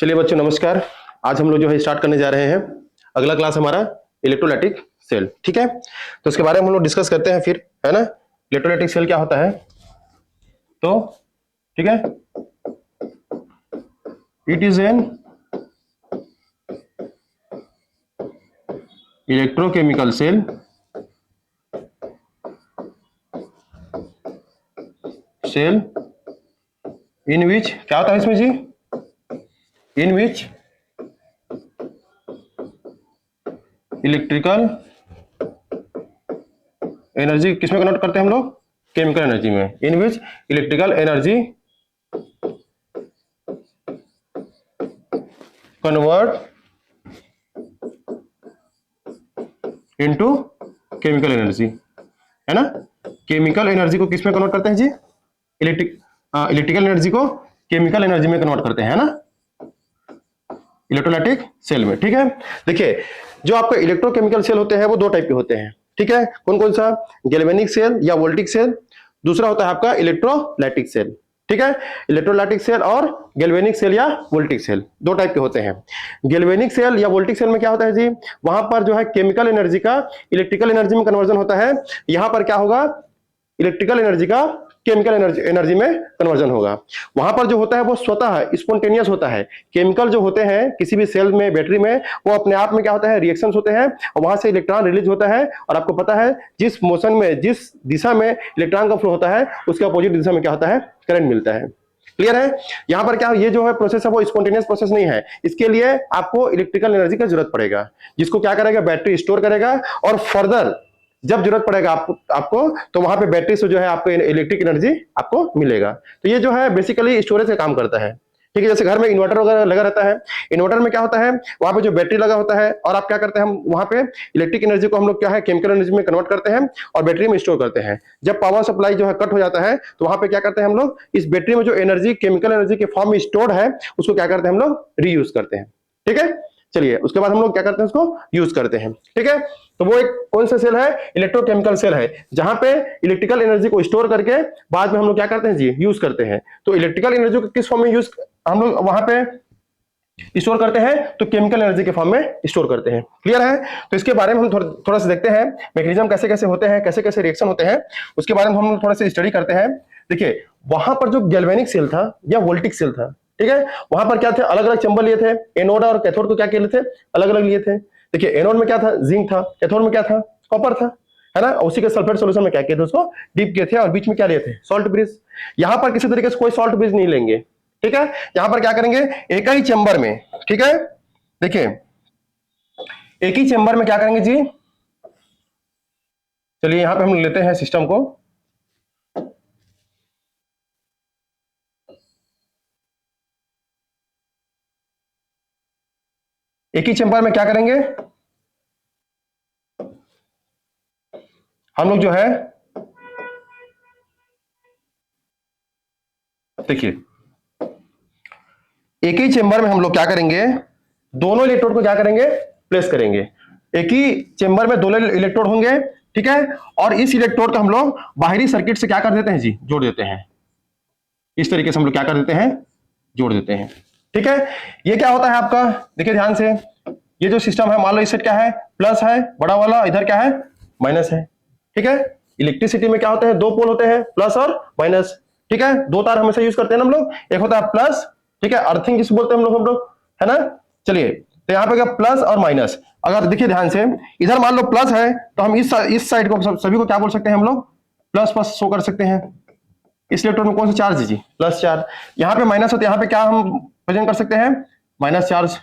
चलिए बच्चों नमस्कार। आज हम लोग जो है स्टार्ट करने जा रहे हैं अगला क्लास हमारा इलेक्ट्रोलाइटिक सेल। ठीक है, तो इसके बारे में हम लोग डिस्कस करते हैं फिर, है ना। इलेक्ट्रोलाइटिक सेल क्या होता है, तो ठीक है, it is an electrochemical cell in which क्या होता है इसमें जी, इन विच इलेक्ट्रिकल एनर्जी किसमें कन्वर्ट करते हैं हम लोग, केमिकल एनर्जी में। In which electrical energy convert into chemical energy, है ना। केमिकल एनर्जी को किसमें कन्वर्ट करते हैं जी, इलेक्ट्रिकल एनर्जी को केमिकल एनर्जी में कन्वर्ट करते हैं ना, इलेक्ट्रोलाइटिक सेल में। ठीक है, देखिए जो आपका इलेक्ट्रोकेमिकल सेल होते हैं वो दो टाइप के होते हैं। ठीक है, कौन कौन सा, गैल्वेनिक सेल या वोल्टिक सेल, दूसरा होता है आपका इलेक्ट्रोलाइटिक सेल। ठीक है, इलेक्ट्रोलाइटिक सेल और गैल्वेनिक सेल या वोल्टिक सेल दो टाइप के होते हैं। गैल्वेनिक सेल या वोल्टिक सेल में क्या होता है जी, वहां पर जो है केमिकल एनर्जी का इलेक्ट्रिकल एनर्जी में कन्वर्जन होता है। यहां पर क्या होगा, इलेक्ट्रिकल एनर्जी का केमिकल एनर्जी में कन्वर्जन होगा। वहां पर जो होता है वो स्वतः स्पॉन्टेनियस होता है। केमिकल जो होते हैं किसी भी सेल में, बैटरी में, वो अपने आप में क्या होता है, रिएक्शंस होते हैं और वहां से इलेक्ट्रॉन रिलीज होता है। और आपको पता है जिस मोशन में, जिस दिशा में इलेक्ट्रॉन का फ्लो होता है उसके अपोजिट दिशा में क्या होता है, करंट मिलता है। क्लियर है। यहाँ पर क्या, ये जो है प्रोसेस है वो स्पॉन्टेनियस प्रोसेस नहीं है। इसके लिए आपको इलेक्ट्रिकल एनर्जी की जरूरत पड़ेगा, जिसको क्या करेगा, बैटरी स्टोर करेगा और फर्दर जब जरूरत पड़ेगा आपको तो वहां पे बैटरी से जो है आपको इलेक्ट्रिक एनर्जी आपको मिलेगा। तो ये जो है बेसिकली स्टोरेज का काम करता है। ठीक है, जैसे घर में इन्वर्टर वगैरह लगा रहता है, इन्वर्टर में क्या होता है, वहां पे जो बैटरी लगा होता है और आप क्या करते हैं, हम वहां पे इलेक्ट्रिक एनर्जी को हम लोग क्या है, केमिकल एनर्जी में कन्वर्ट करते हैं और बैटरी में स्टोर करते हैं। जब पावर सप्लाई जो है कट हो जाता है तो वहां पे क्या करते हैं हम लोग, इस बैटरी में जो एनर्जी केमिकल एनर्जी के फॉर्म में स्टोर्ड है उसको क्या करते हैं हम लोग, रीयूज करते हैं। ठीक है, चलिए उसके बाद हम लोग क्या करते हैं, उसको यूज करते हैं। ठीक है, तो वो एक कौन सा सेल है, इलेक्ट्रोकेमिकल सेल है, जहां पे इलेक्ट्रिकल एनर्जी को स्टोर करके बाद में हम लोग क्या करते हैं जी, यूज करते हैं। तो इलेक्ट्रिकल एनर्जी को किस फॉर्म में यूज हम लोग वहां पे स्टोर करते हैं, तो केमिकल एनर्जी के फॉर्म में स्टोर करते हैं। क्लियर है। तो इसके बारे में हम थोड़ा सा देखते हैं, मैकेनिज्म कैसे कैसे होते हैं, कैसे कैसे रिएक्शन होते हैं, उसके बारे में हम थोड़ा सा स्टडी करते हैं। देखिए वहां पर जो गैल्वेनिक सेल था या वोल्टिक सेल था, ठीक है, वहां पर क्या थे, अलग अलग चैम्बर लिए थे। एनोड और कैथोड को क्या किए थे, अलग अलग लिए थे। देखिए एनोड में क्या था, जिंक था, कैथोड में क्या था, कॉपर था, है ना। उसी के सल्फेट सॉल्यूशन में क्या किए थे, उसको डीप किए थे और बीच में क्या लिए थे, सॉल्ट ब्रिज। यहां पर किसी तरीके से कोई सॉल्ट ब्रिज नहीं लेंगे। ठीक है, यहां पर क्या करेंगे, एक ही चैम्बर में, ठीक है, देखिए एक ही चैम्बर में क्या करेंगे जी, चलिए यहां पे हम लेते हैं सिस्टम को, एक ही चैम्बर में क्या करेंगे हम लोग जो है, देखिए एक ही चेंबर में हम लोग क्या करेंगे, दोनों इलेक्ट्रोड को क्या करेंगे, प्लेस करेंगे। एक ही चेंबर में दोनों इलेक्ट्रोड होंगे, ठीक है, और इस इलेक्ट्रोड को हम लोग बाहरी सर्किट से क्या कर देते हैं जी, जोड़ देते हैं। इस तरीके से हम लोग क्या कर देते हैं, जोड़ देते हैं। ठीक है, ये क्या होता है आपका, देखिए ध्यान से, ये जो सिस्टम है मान लो इस साइड क्या है, प्लस है बड़ा वाला, इधर क्या है, माइनस है। ठीक है, इलेक्ट्रिसिटी में क्या होते हैं, दो पोल होते हैं, प्लस और माइनस। ठीक है, दो तार हमेशा यूज करते हैं ना हम लोग, एक होता है प्लस, ठीक है, अर्थिंग जिसको बोलते हैं हम लोग, है ना। चलिए तो यहाँ पे क्या, प्लस और माइनस। अगर देखिए ध्यान से, इधर मान लो प्लस है तो हम इस साइड को सभी को क्या बोल सकते हैं हम लोग, प्लस प्लस शो कर सकते हैं। इस इलेक्ट्रॉन में कौन सा चार्ज है जी, प्लस चार्ज। यहाँ पे माइनस होता है, यहाँ पे क्या हम प्रेजेंट कर सकते हैं, माइनस चार्ज।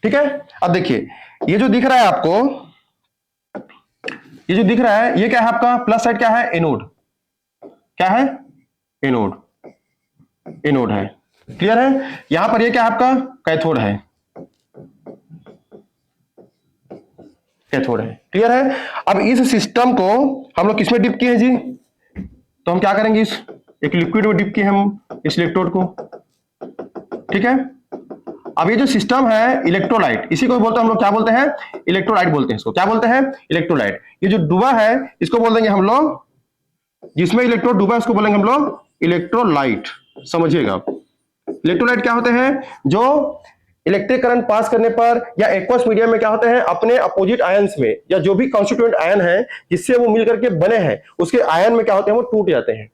ठीक है, अब देखिए ये जो दिख रहा है आपको, ये जो दिख रहा है ये क्या है आपका, प्लस साइड क्या है, एनोड, क्या है, एनोड, एनोड है। क्लियर है। यहां पर ये क्या है आपका, कैथोड है, कैथोड है। क्लियर है। अब इस सिस्टम को हम लोग किसमें डिप किए हैं जी, तो हम क्या करेंगे, इस एक लिक्विड में डिप किए हम इस इलेक्ट्रोड को। ठीक है, अब ये जो सिस्टम है इलेक्ट्रोलाइट, इसी को बोलते हैं हम लोग, क्या बोलते हैं, इलेक्ट्रोलाइट बोलते हैं इसको, क्या बोलते हैं, इलेक्ट्रोलाइट। ये जो डूबा है इसको बोल देंगे हम लोग, जिसमें इलेक्ट्रोड डूबा है उसको बोलेंगे हम लोग इलेक्ट्रोलाइट, समझिएगा। इलेक्ट्रोलाइट क्या होते हैं? जो इलेक्ट्रिक करंट पास करने पर या एक्वस मीडियम में क्या होते हैं, अपने अपोजिट आयंस में या जो भी कॉन्स्टिट्यूएंट आयन है जिससे वो मिलकर के बने हैं उसके आयन में क्या होते हैं, वो टूट जाते हैं,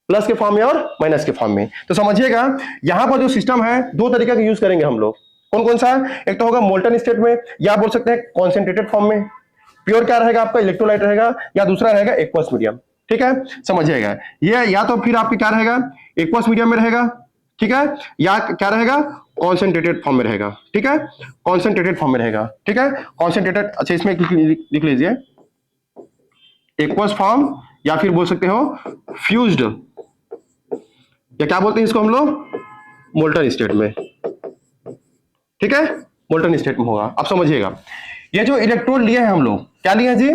प्लस के फॉर्म में और माइनस के फॉर्म में। तो समझिएगा यहां पर जो सिस्टम है दो तरीके का यूज करेंगे हम लोग। कौन कौन सा? एक तो होगा मोल्टन स्टेट में, या बोल सकते हैं कॉन्सेंट्रेटेड फॉर्म में। प्योर क्या रहेगा आपका? इलेक्ट्रोलाइट रहेगा, या दूसरा रहेगा एक्वस मीडियम। ठीक है, समझिएगा ये या तो फिर आपके क्या रहेगा, एक्वस मीडियम में रहेगा, ठीक है, या क्या रहेगा, कॉन्सेंट्रेटेड फॉर्म में रहेगा। ठीक है, कॉन्सेंट्रेटेड फॉर्म में रहेगा। ठीक है, कॉन्सेंट्रेटेड। अच्छा इसमें लिख लीजिए एक्वस फॉर्म, या फिर बोल सकते हो फ्यूज्ड, या क्या बोलते हैं इसको हम लोग, मोल्टन स्टेट में। ठीक है, मोल्टन स्टेट में होगा। आप समझिएगा ये जो इलेक्ट्रोड लिए हैं हम लोग, क्या लिए हैं जी?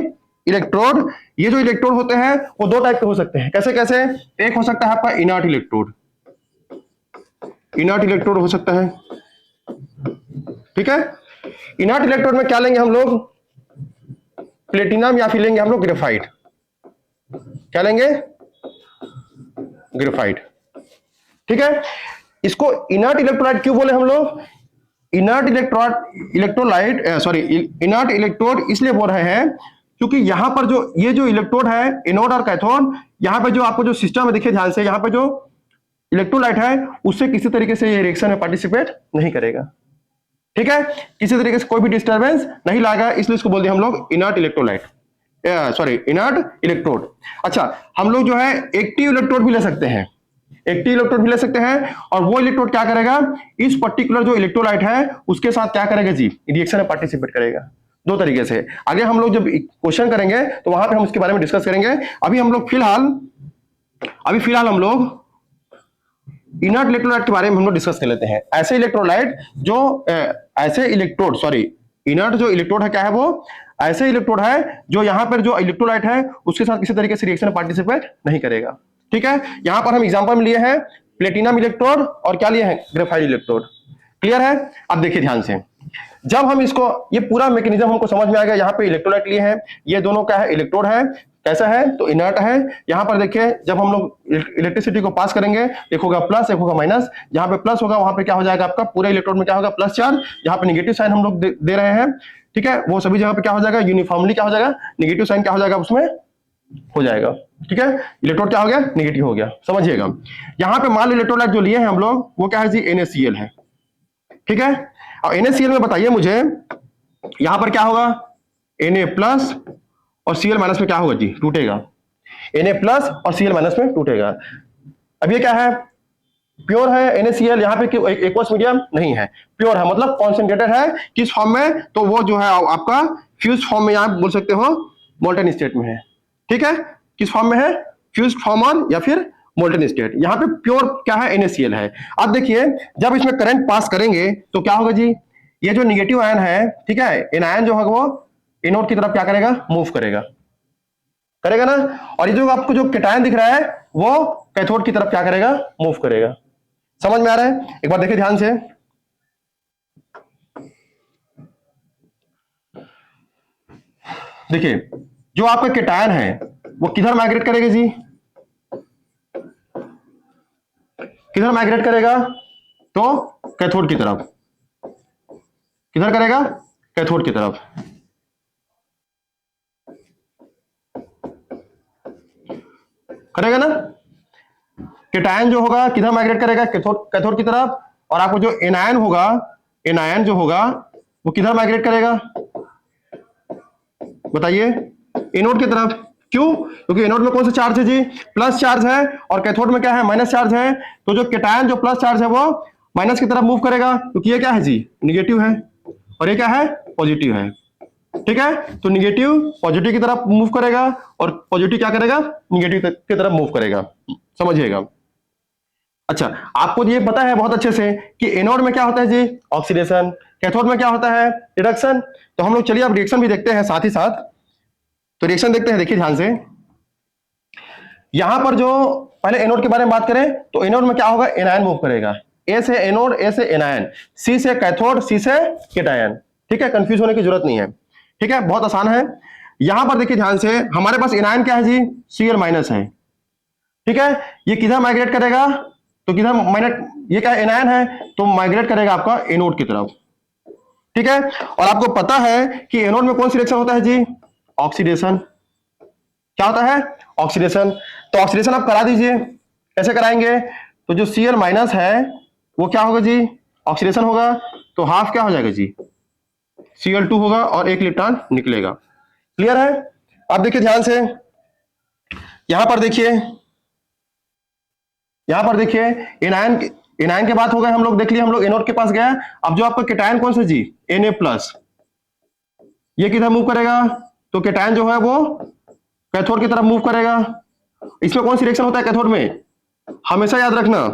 इलेक्ट्रोड। ये जो इलेक्ट्रोड होते हैं वो दो टाइप के हो सकते हैं। कैसे कैसे? एक हो सकता है आपका इनर्ट इलेक्ट्रोड, इनर्ट इलेक्ट्रोड हो सकता है। ठीक है, इनर्ट इलेक्ट्रोड में क्या लेंगे हम लोग? प्लेटिनम, या फिर लेंगे हम लोग ग्रेफाइट। क्या लेंगे? ग्रेफाइट। ठीक है, इसको इनर्ट इलेक्ट्रोलाइट क्यों बोले हम लोग? Inert electrolyte sorry inert electrode इसलिए बोल रहे हैं क्योंकि यहां पर जो ये जो इलेक्ट्रोड है एनोड और कैथोड, यहां पे जो आपको जो सिस्टम है देखिए ध्यान से, यहां पे जो इलेक्ट्रोलाइट है उससे किसी तरीके से ये रिएक्शन में पार्टिसिपेट नहीं करेगा। ठीक है, किसी तरीके से कोई भी डिस्टर्बेंस नहीं लाएगा, इसलिए इसको बोल दिया हम लोग inert electrolyte, sorry inert electrode. अच्छा हम लोग जो है एक्टिव इलेक्ट्रोड भी ले सकते हैं, एक्टिव इलेक्ट्रोड भी ले सकते हैं, और वो इलेक्ट्रोड क्या करेगा, इस पर्टिकुलर जो इलेक्ट्रोलाइट है उसके साथ क्या करेगा जी, रिएक्शन में पार्टिसिपेट करेगा। दो तरीके से आगे हम लोग जब क्वेश्चन करेंगे तो वहां पे हम उसके बारे में डिस्कस करेंगे। अभी हम लोग फिलहाल हम लोग इनर्ट इलेक्ट्रोलाइट के बारे में हम लोग डिस्कस कर लेते हैं। ऐसे इलेक्ट्रोलाइट जो ऐसे इलेक्ट्रोड सॉरी इनर्ट जो इलेक्ट्रोड है क्या है, वो ऐसे इलेक्ट्रोड है जो यहां पर जो इलेक्ट्रोलाइट है उसके साथ किसी तरीके से रिएक्शन में पार्टिसिपेट नहीं करेगा। ठीक है, यहां पर हम एग्जांपल में लिए हैं प्लेटिनम इलेक्ट्रोड और क्या लिए हैं, ग्रेफाइट इलेक्ट्रोड। क्लियर है? अब देखिए ध्यान से, जब हम इसको ये पूरा मैकेनिज्म हमको समझ में आ गया। यहाँ पे इलेक्ट्रोलाइट लिए हैं, ये दोनों क्या है, इलेक्ट्रोड है। कैसा है तो इनर्ट है। यहाँ पर देखिए जब हम लोग इलेक्ट्रिसिटी को पास करेंगे, एक होगा प्लस एक होगा माइनस। जहां पे प्लस होगा वहां पे क्या हो जाएगा आपका पूरे इलेक्ट्रोड में क्या होगा, प्लस चार्ज। जहां पे नेगेटिव साइन हम लोग दे रहे हैं, ठीक है, वो सभी जगह पे क्या हो जाएगा, यूनिफॉर्मली क्या हो जाएगा, नेगेटिव साइन क्या हो जाएगा उसमें हो जाएगा। ठीक है, इलेक्ट्रोड क्या हो गया, नेगेटिव हो गया। समझिएगा यहाँ पे मान लो इलेक्ट्रोलाइट जो लिए हैं हम लोग वो क्या है जी, NaCl है। ठीक है, और NaCl में बताइए मुझे यहां पर क्या होगा, Na प्लस और Cl माइनस में क्या होगा जी, टूटेगा। Na प्लस और Cl माइनस में टूटेगा। अब ये क्या है, प्योर है NaCl, यहाँ पे एक्वस मीडियम नहीं है, प्योर है मतलब कॉन्सेंट्रेटेड है। किस फॉर्म में, तो वो जो है आपका फ्यूज फॉर्म में, यहाँ बोल सकते हो मोल्टन स्टेट में है। ठीक है, किस फॉर्म में है, फ्यूज फॉर्म ऑन या फिर मोल्टन स्टेट। यहाँ पे प्योर क्या है, NaCl है। अब देखिए जब इसमें करंट पास करेंगे तो क्या होगा जी, ये जो निगेटिव आयन है, ठीक है, इन आयन जो है वो एनोड की तरफ क्या करेगा, मूव करेगा, करेगा ना। और ये जो आपको जो कैटायन दिख रहा है वो कैथोड की तरफ क्या करेगा, मूव करेगा। समझ में आ रहा है? एक बार देखिए ध्यान से, देखिए जो आपका कैटायन है वो किधर माइग्रेट करेगा जी, किधर माइग्रेट करेगा, तो कैथोड की तरफ। किधर करेगा, कैथोड की तरफ। करेगा ना, कैटायन जो होगा किधर माइग्रेट करेगा, कैथोड की तरफ। और आपको जो एनायन होगा, एनायन जो होगा वो किधर माइग्रेट करेगा, बताइए, एनोड की तरफ। क्यों, क्योंकि एनोड में कौन सा चार्ज है जी, प्लस चार्ज है, और कैथोड में क्या है, माइनस चार्ज है। तो जो कैटायन जो प्लस चार्ज है वो माइनस की तरफ मूव करेगा, क्योंकि ये क्या है जी, निगेटिव है, और ये क्या है, पॉजिटिव है। ठीक है, तो निगेटिव पॉजिटिव की तरफ मूव करेगा, और पॉजिटिव क्या करेगा, निगेटिव की तरफ मूव करेगा। समझिएगा। अच्छा आपको ये पता है बहुत अच्छे से कि एनोड में क्या होता है जी, ऑक्सीडेशन, कैथोड में क्या होता है, रिडक्शन। तो हम लोग चलिए अब रिएक्शन भी देखते हैं साथ ही साथ। तो रिएक्शन देखते हैं, देखिए ध्यान से, यहां पर जो पहले एनोड के बारे में बात करें तो एनोड में क्या होगा, एनायन मूव करेगा। ए से एनोड, ए से एनायन, सी से कैथोड, सी से कैटायन। ठीक है, कंफ्यूज होने की जरूरत नहीं है। ठीक है, बहुत आसान है। यहां पर देखिए ध्यान से, हमारे पास एनायन क्या है जी, Cl माइनस है। ठीक है, ये किधर माइग्रेट करेगा, तो किधर माइनट, ये क्या एनायन है तो माइग्रेट करेगा आपका एनोड की तरफ, ठीक है। और आपको पता है कि एनोड में कौन सी रिएक्शन होता है जी, ऑक्सीडेशन। क्या होता है, ऑक्सीडेशन। तो ऑक्सीडेशन आप करा दीजिए, कैसे कराएंगे, तो जो Cl माइनस है वो क्या होगा जी, ऑक्सीडेशन होगा, तो हाफ क्या हो जाएगा जी, Cl2 होगा और एक इलेक्ट्रॉन निकलेगा। क्लियर है। अब देखिए ध्यान से, यहां पर देखिए, यहां पर देखिए एनायन, एनायन के बात हो गए हम लोग, देख लिए हम लोग एनोड के पास गया। अब जो आपका केटायन कौन सा जी, Na+, ये किधर मूव करेगा, तो केटायन जो है वो कैथोड की तरफ मूव करेगा। इसमें कौन सी रिएक्शन होता है कैथोड में, हमेशा याद रखना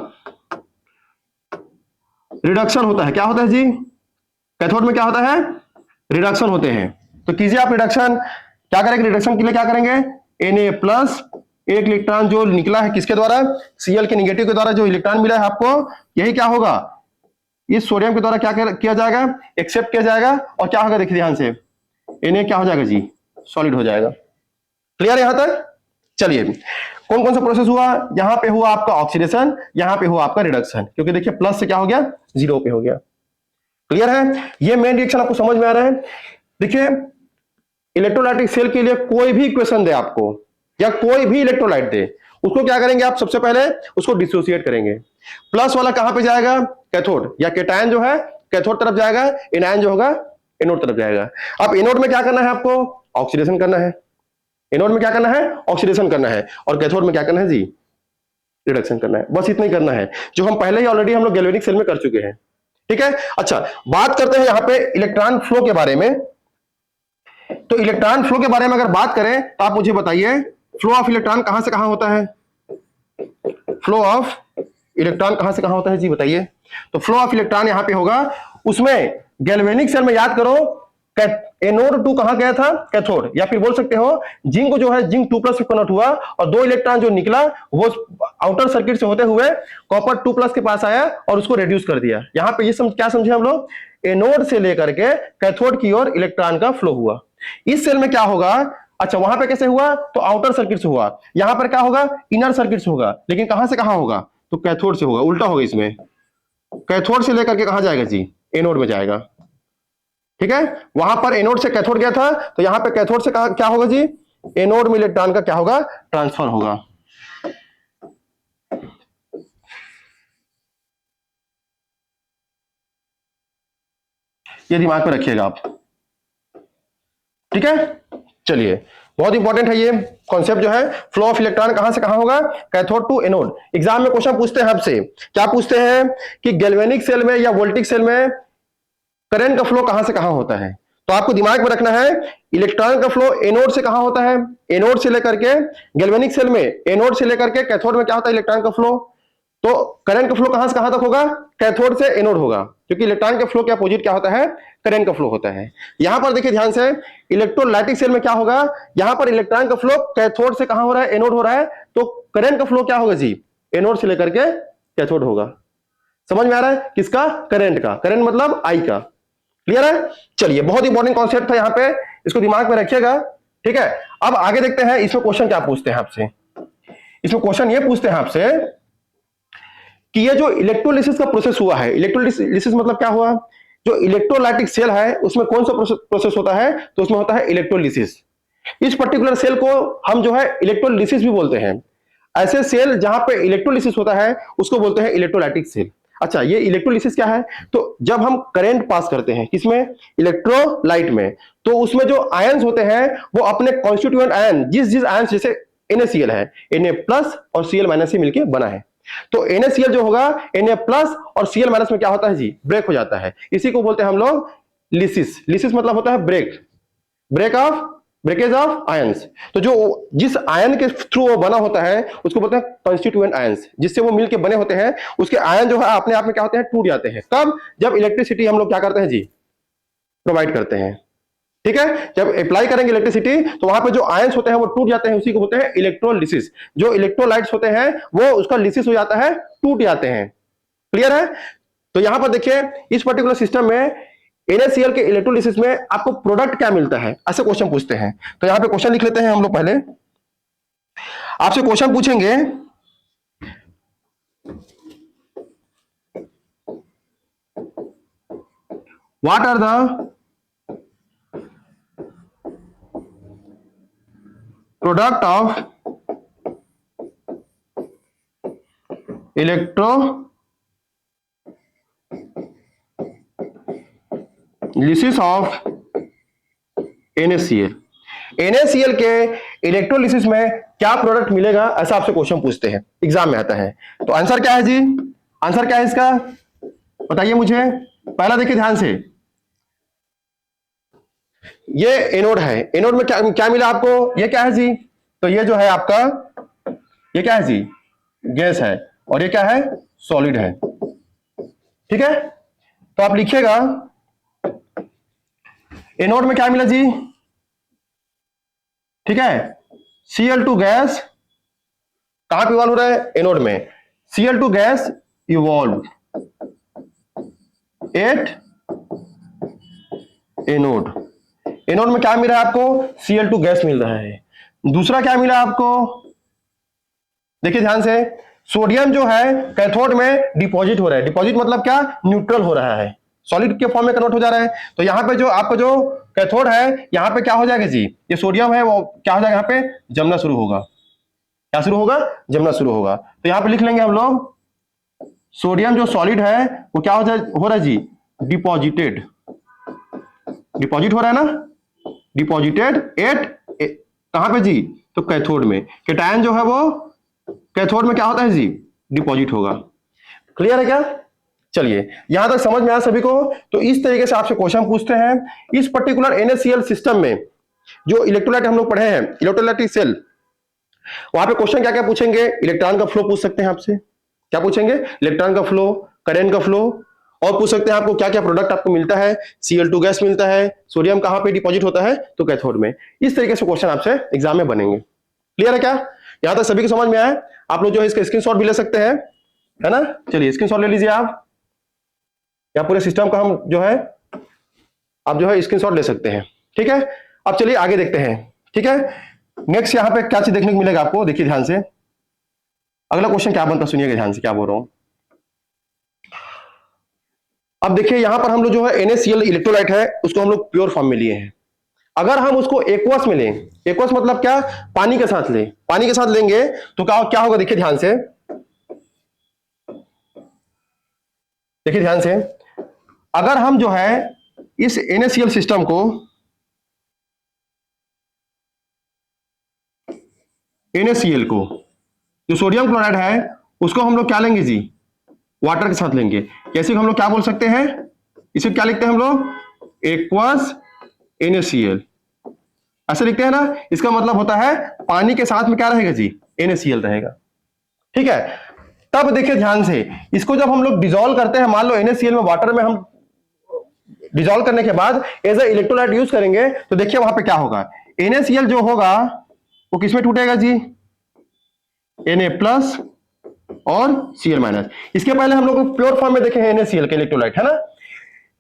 रिडक्शन होता है। क्या होता है जी, कैथोड में क्या होता है, रिडक्शन होते हैं। तो कीजिए आप रिडक्शन, क्या करेंगे, रिडक्शन के लिए क्या करेंगे, Na+, एक इलेक्ट्रॉन जो निकला है किसके द्वारा, Cl के निगेटिव के द्वारा जो इलेक्ट्रॉन मिला है आपको, यही क्या होगा, इस सोडियम के द्वारा क्या किया जाएगा, एक्सेप्ट किया जाएगा, और क्या होगा देखिए ध्यान से, Na क्या हो जाएगा जी, सॉलिड हो जाएगा। क्लियर है यहां तक। चलिए कौन कौन सा प्रोसेस हुआ, यहां पे हुआ आपका ऑक्सीडेशन, यहां पे हुआ आपका रिडक्शन, क्योंकि देखिए प्लस से क्या हो गया, 0 पे हो गया। क्लियर है, ये मेन रिएक्शन आपको समझ में आ रहा है। देखिए इलेक्ट्रोलाइटिक सेल के लिए कोई भी इक्वेशन दे आपको या कोई भी इलेक्ट्रोलाइट दे, उसको क्या करेंगे आप, सबसे पहले उसको डिसोसिएट करेंगे। प्लस वाला कहां पे जाएगा, कैथोड, या केटायन जो है कैथोड तरफ जाएगा, एनायन जो होगा एनोड तरफ जाएगा। अब एनोड में क्या करना है आपको, ऑक्सीडेशन करना है। एनोड में क्या करना है, ऑक्सीडेशन करना है, और कैथोड में क्या करना है जी, रिडक्शन करना है। बस इतना ही करना है, जो हम पहले ही ऑलरेडी हम लोग गैल्वेनिक सेल में कर चुके हैं। ठीक है। अच्छा बात करते हैं यहां पे इलेक्ट्रॉन फ्लो के बारे में। तो इलेक्ट्रॉन फ्लो के बारे में अगर बात करें तो आप मुझे बताइए, फ्लो ऑफ इलेक्ट्रॉन कहां से कहां होता है, फ्लो ऑफ इलेक्ट्रॉन कहां से कहां होता है जी बताइए। तो फ्लो ऑफ इलेक्ट्रॉन यहां पे होगा, उसमें गैल्वेनिक सेल में याद करो एनोड 2 कहां गया था, कैथोड, या फिर बोल सकते हो जिंक जो है जिंक 2+ से कन्वर्ट हुआ, और 2 इलेक्ट्रॉन जो निकला वो आउटर सर्किट से होते हुए कॉपर 2+ के पास आया और उसको रिड्यूस कर दिया। यहां पे ये क्या समझे हम लोग, एनोड से लेकर के कैथोड की ओर इलेक्ट्रॉन का फ्लो हुआ। इस सेल में क्या होगा, अच्छा वहां पे कैसे हुआ, तो आउटर सर्किट से हुआ, यहां पर क्या होगा, इनर सर्किट से होगा, लेकिन कहां से कहां होगा, तो कैथोड से होगा, उल्टा होगा इसमें, कैथोड से लेकर के कहां जाएगा जी, एनोड में जाएगा। ठीक है, वहां पर एनोड से कैथोड गया था, तो यहां पे कैथोड से क्या होगा जी, एनोड में इलेक्ट्रॉन का क्या होगा, ट्रांसफर होगा। ये दिमाग में रखिएगा आप। ठीक है, चलिए बहुत इंपॉर्टेंट है ये कॉन्सेप्ट जो है, फ्लो ऑफ इलेक्ट्रॉन कहां से कहां होगा, कैथोड टू एनोड। एग्जाम में क्वेश्चन पूछते हैं आपसे, क्या पूछते हैं कि गैल्वेनिक सेल में या वोल्टिक सेल में करंट का फ्लो कहां से कहां होता है। तो आपको दिमाग में रखना है, इलेक्ट्रॉन का फ्लो एनोड से कहां होता है, एनोड से लेकर के गैल्वेनिक सेल में, एनोड से लेकर के कैथोड में क्या होता है इलेक्ट्रॉन का फ्लो। तो करंट का फ्लो कहां से कहां तक होगा, कैथोड से एनोड होगा, क्योंकि इलेक्ट्रॉन के फ्लो के अपोजिट क्या होता है, करंट का फ्लो होता है। यहां पर देखिए ध्यान से, इलेक्ट्रोलाइटिक सेल में क्या होगा, यहां पर इलेक्ट्रॉन का फ्लो कैथोड से कहां हो रहा है, एनोड हो रहा है, तो करंट का फ्लो क्या होगा जी, एनोड से लेकर के कैथोड होगा। समझ में आ रहा है, किसका, करंट का, करंट मतलब आई का। क्लियर है। चलिए बहुत इंपॉर्टेंट कॉन्सेप्ट था यहां पे, इसको दिमाग में रखिएगा। ठीक है, अब आगे देखते हैं इसमें क्वेश्चन क्या पूछते हैं आपसे। इसमें क्वेश्चन ये पूछते हैं आपसे कि ये जो इलेक्ट्रोलिसिस का प्रोसेस हुआ है, इलेक्ट्रोलिसिस मतलब क्या हुआ, जो इलेक्ट्रोलाइटिक सेल है उसमें कौन सा प्रोसेस होता है, तो उसमें होता है इलेक्ट्रोलिसिस। इस पर्टिकुलर सेल को हम जो है इलेक्ट्रोलिसिस भी बोलते हैं। ऐसे सेल जहां पे इलेक्ट्रोलिसिस होता है उसको बोलते हैं इलेक्ट्रोलाइटिक सेल। अच्छा ये इलेक्ट्रोलिसिस क्या है, तो जब हम करंट पास करते हैं किसमें, इलेक्ट्रोलाइट में, तो उसमें जो आयंस होते हैं वो अपने कॉन्स्टिट्यूएंट आयन, जिस आयंस, जैसे NaCl है, Na+ और Cl- से मिलकर बना है, तो NaCl जो होगा Na+ और Cl- में क्या होता है जी, ब्रेक हो जाता है। इसी को बोलते हैं हम लोग लिसिस। लिसिस मतलब होता है ब्रेक, ब्रेकेज ऑफ आयंस। तो जो जिस आयन के थ्रू वो बना होता है उसको बोलते हैं कॉन्स्टिट्यूएंट आयंस, जिससे वो मिलके बने होते हैं, उसके आयन जो है अपने आप में क्या होते हैं, टूट जाते हैं। कब, जब इलेक्ट्रिसिटी हम लोग क्या करते हैं जी, प्रोवाइड करते हैं। ठीक है, जब अप्लाई करेंगे इलेक्ट्रिसिटी तो वहां पे जो आयंस होते हैं वो टूट जाते हैं, उसी को बोलते हैं इलेक्ट्रोलिसिस। जो इलेक्ट्रोलाइट्स होते हैं वो उसका लिसिस हो जाता है, टूट जाते हैं। क्लियर है। तो यहां पर देखिए इस पर्टिकुलर सिस्टम में NaCl के इलेक्ट्रोलिसिस में आपको प्रोडक्ट क्या मिलता है, ऐसे क्वेश्चन पूछते हैं। तो यहां पे क्वेश्चन लिख लेते हैं हम लोग। पहले आपसे क्वेश्चन पूछेंगे what are the product of electrolysis of NaCl। NaCl के इलेक्ट्रोलिसिस में क्या प्रोडक्ट मिलेगा, ऐसा आपसे क्वेश्चन पूछते हैं, एग्जाम में आता है। तो आंसर क्या है जी? आंसर क्या है इसका, बताइए मुझे। पहला देखिए ध्यान से, ये एनोड है, एनोड में क्या क्या मिला आपको, ये क्या है जी? तो ये जो है आपका, ये क्या है जी? गैस है, और ये क्या है? सॉलिड है। ठीक है, तो आप लिखिएगा एनोड में क्या मिला जी? ठीक है, Cl2 गैस कहां पे इवॉल्व हो रहा है? एनोड में। Cl2 gas evolve at anode. Anode में क्या मिल रहा है आपको? Cl2 गैस मिल रहा है। दूसरा क्या मिला आपको, देखिए ध्यान से, सोडियम जो है कैथोड में डिपॉजिट हो रहा है। डिपॉजिट मतलब क्या? न्यूट्रल हो रहा है, सॉलिड के फॉर्म में कन्वर्ट हो जा रहा है। तो यहाँ पे जो आपका जो कैथोड है, यहाँ पे क्या हो जाएगा जी? ये सोडियम है वो क्या हो जाएगा? यहाँ पे जमना शुरू होगा। क्या शुरू होगा? जमना शुरू होगा। तो यहाँ पे लिख लेंगे हम लोग, सोडियम जो सॉलिड है वो क्या हो रहा है जी? डिपॉजिटेड। डिपॉजिट हो रहा है ना, डिपॉजिटेड एट कहां पे जी? तो कैथोड में। केटायन जो है वो कैथोड में क्या होता है जी? डिपॉजिट होगा। क्लियर है क्या? चलिए यहां तक समझ में आया सभी को। तो इस तरीके से आपसे क्वेश्चन पूछते हैं। इस पर्टिकुलर NaCl सिस्टम में जो इलेक्ट्रोलाइट हम लोग पढ़े हैं, इलेक्ट्रोलाइटिक सेल, वहां पे क्वेश्चन क्या क्या पूछेंगे? इलेक्ट्रॉन का फ्लो पूछ सकते हैं आपसे। क्या पूछेंगे? इलेक्ट्रॉन का फ्लो, करंट का फ्लो, और पूछ सकते हैं आपको क्या क्या प्रोडक्ट आपको मिलता है। Cl2 गैस मिलता है, सोडियम कहां पे डिपॉजिट होता है? तो कैथोड में। इस तरीके से क्वेश्चन आपसे एग्जाम में बनेंगे। क्लियर है क्या? यहां तक सभी को समझ में आया? आप लोग जो है इसका स्क्रीनशॉट भी ले सकते हैं, है ना? चलिए स्क्रीनशॉट ले लीजिए आप, या पूरे सिस्टम का हम जो है आप जो है स्क्रीनशॉट ले सकते हैं। ठीक है, अब चलिए आगे देखते हैं। ठीक है, नेक्स्ट यहां पे क्या चीज देखने को मिलेगा आपको, देखिए ध्यान से। अगला क्वेश्चन क्या बनता, सुनिएगा ध्यान से क्या बोल रहा हूं। अब देखिए यहां पर हम लोग जो है NaCl इलेक्ट्रोलाइट है उसको हम लोग प्योर फॉर्म में लिए हैं। अगर हम उसको एक्वस में लें, एक्वस मतलब क्या? पानी के साथ लें, पानी के साथ लेंगे तो क्या क्या होगा? देखिए ध्यान से, देखिए ध्यान से, अगर हम जो है इस NaCl सिस्टम को, NaCl को, जो सोडियम क्लोराइड है उसको हम लोग क्या लेंगे जी? वाटर के साथ लेंगे। कैसे हम लोग क्या बोल सकते हैं? इसे क्या लिखते हैं हम लोग? एक्वस NaCl, ऐसे लिखते हैं ना। इसका मतलब होता है पानी के साथ में क्या रहेगा जी? NaCl रहेगा। ठीक है, तब देखिए ध्यान से, इसको जब हम लोग डिजोल्व करते हैं, मान लो NaCl में वाटर में हम डिजोल्व करने के बाद एज ए इलेक्ट्रोलाइट यूज करेंगे, तो देखिए वहां पे क्या होगा? NaCl जो होगा वो किसमें टूटेगा जी? Na प्लस और Cl माइनस। इसके पहले हम लोग प्योर फॉर्म में देखे हैं NaCl के इलेक्ट्रोलाइट, है ना?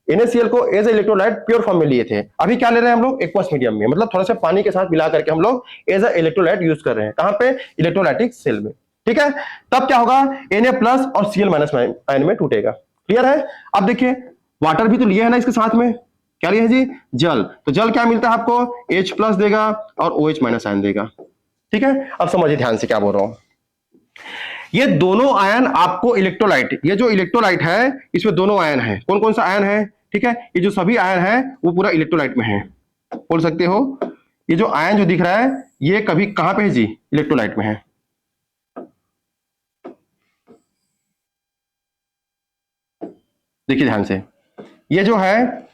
NaCl को as a electrolyte pure form में लिए थे। अभी क्या ले रहे हैं हम लोग? एक्वस मीडियम में, मतलब थोड़ा सा पानी के साथ मिला करके हम लोग एज ए इलेक्ट्रोलाइट यूज कर रहे हैं। कहां पे? इलेक्ट्रोलाइटिक सेल में। ठीक है, तब क्या होगा? Na प्लस और Cl माइनस आयन में टूटेगा। क्लियर है? अब देखिए वाटर भी तो लिए है ना इसके साथ में, क्या लिए है जी? जल। तो जल क्या मिलता है आपको? H प्लस देगा और OH माइनस आयन देगा। ठीक है, अब समझिए ध्यान से क्या बोल रहा हूं। ये दोनों आयन आपको इलेक्ट्रोलाइट, ये जो इलेक्ट्रोलाइट है इसमें दोनों आयन है। कौन कौन सा आयन है? ठीक है, ये जो सभी आयन है वो पूरा इलेक्ट्रोलाइट में है। बोल सकते हो ये जो आयन जो दिख रहा है ये कभी कहां पे है जी? इलेक्ट्रोलाइट में है। देखिए ध्यान से, ये जो है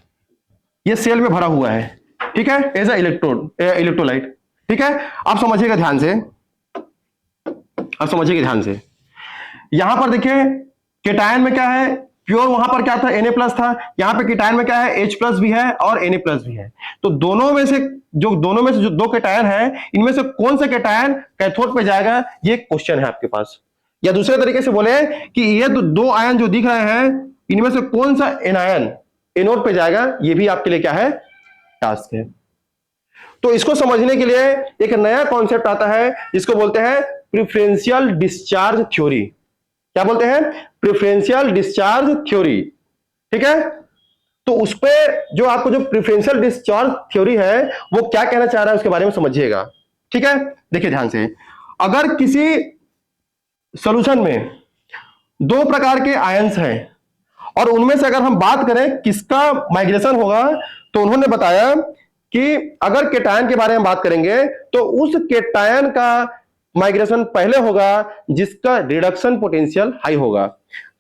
ये सेल में भरा हुआ है। ठीक है, एज ए इलेक्ट्रोलाइट। ठीक है, आप समझिएगा ध्यान से, अब समझिएगा ध्यान से। यहां पर देखिए केटायन में क्या है? प्योर वहां पर क्या था? Na प्लस था। यहाँ पे केटायन में क्या है? H प्लस भी है और Na प्लस भी है। तो दोनों में से जो दो केटायन है, इनमें से कौन सा केटायन कैथोड पे जाएगा, ये क्वेश्चन है आपके पास। या दूसरे तरीके से बोले कि ये दो आयन जो दिख रहे हैं इनमें से कौन सा एनायन एनोड पे जाएगा, ये भी आपके लिए क्या है? टास्क है। तो इसको समझने के लिए एक नया कॉन्सेप्ट आता है जिसको बोलते हैं प्रिफरेंशियल डिस्चार्ज थ्योरी। क्या बोलते हैं? Preferential discharge theory. ठीक है, तो उस पे जो आपको जो प्रेफरेंशियल डिस्चार्ज थ्योरी है वो क्या कहना चाह रहा है उसके बारे में समझिएगा। ठीक है, देखिए ध्यान से, अगर किसी सॉल्यूशन में दो प्रकार के आयंस हैं और उनमें से अगर हम बात करें किसका माइग्रेशन होगा, तो उन्होंने बताया कि अगर केटायन के बारे में बात करेंगे तो उस केटायन का माइग्रेशन पहले होगा जिसका रिडक्शन पोटेंशियल हाई होगा।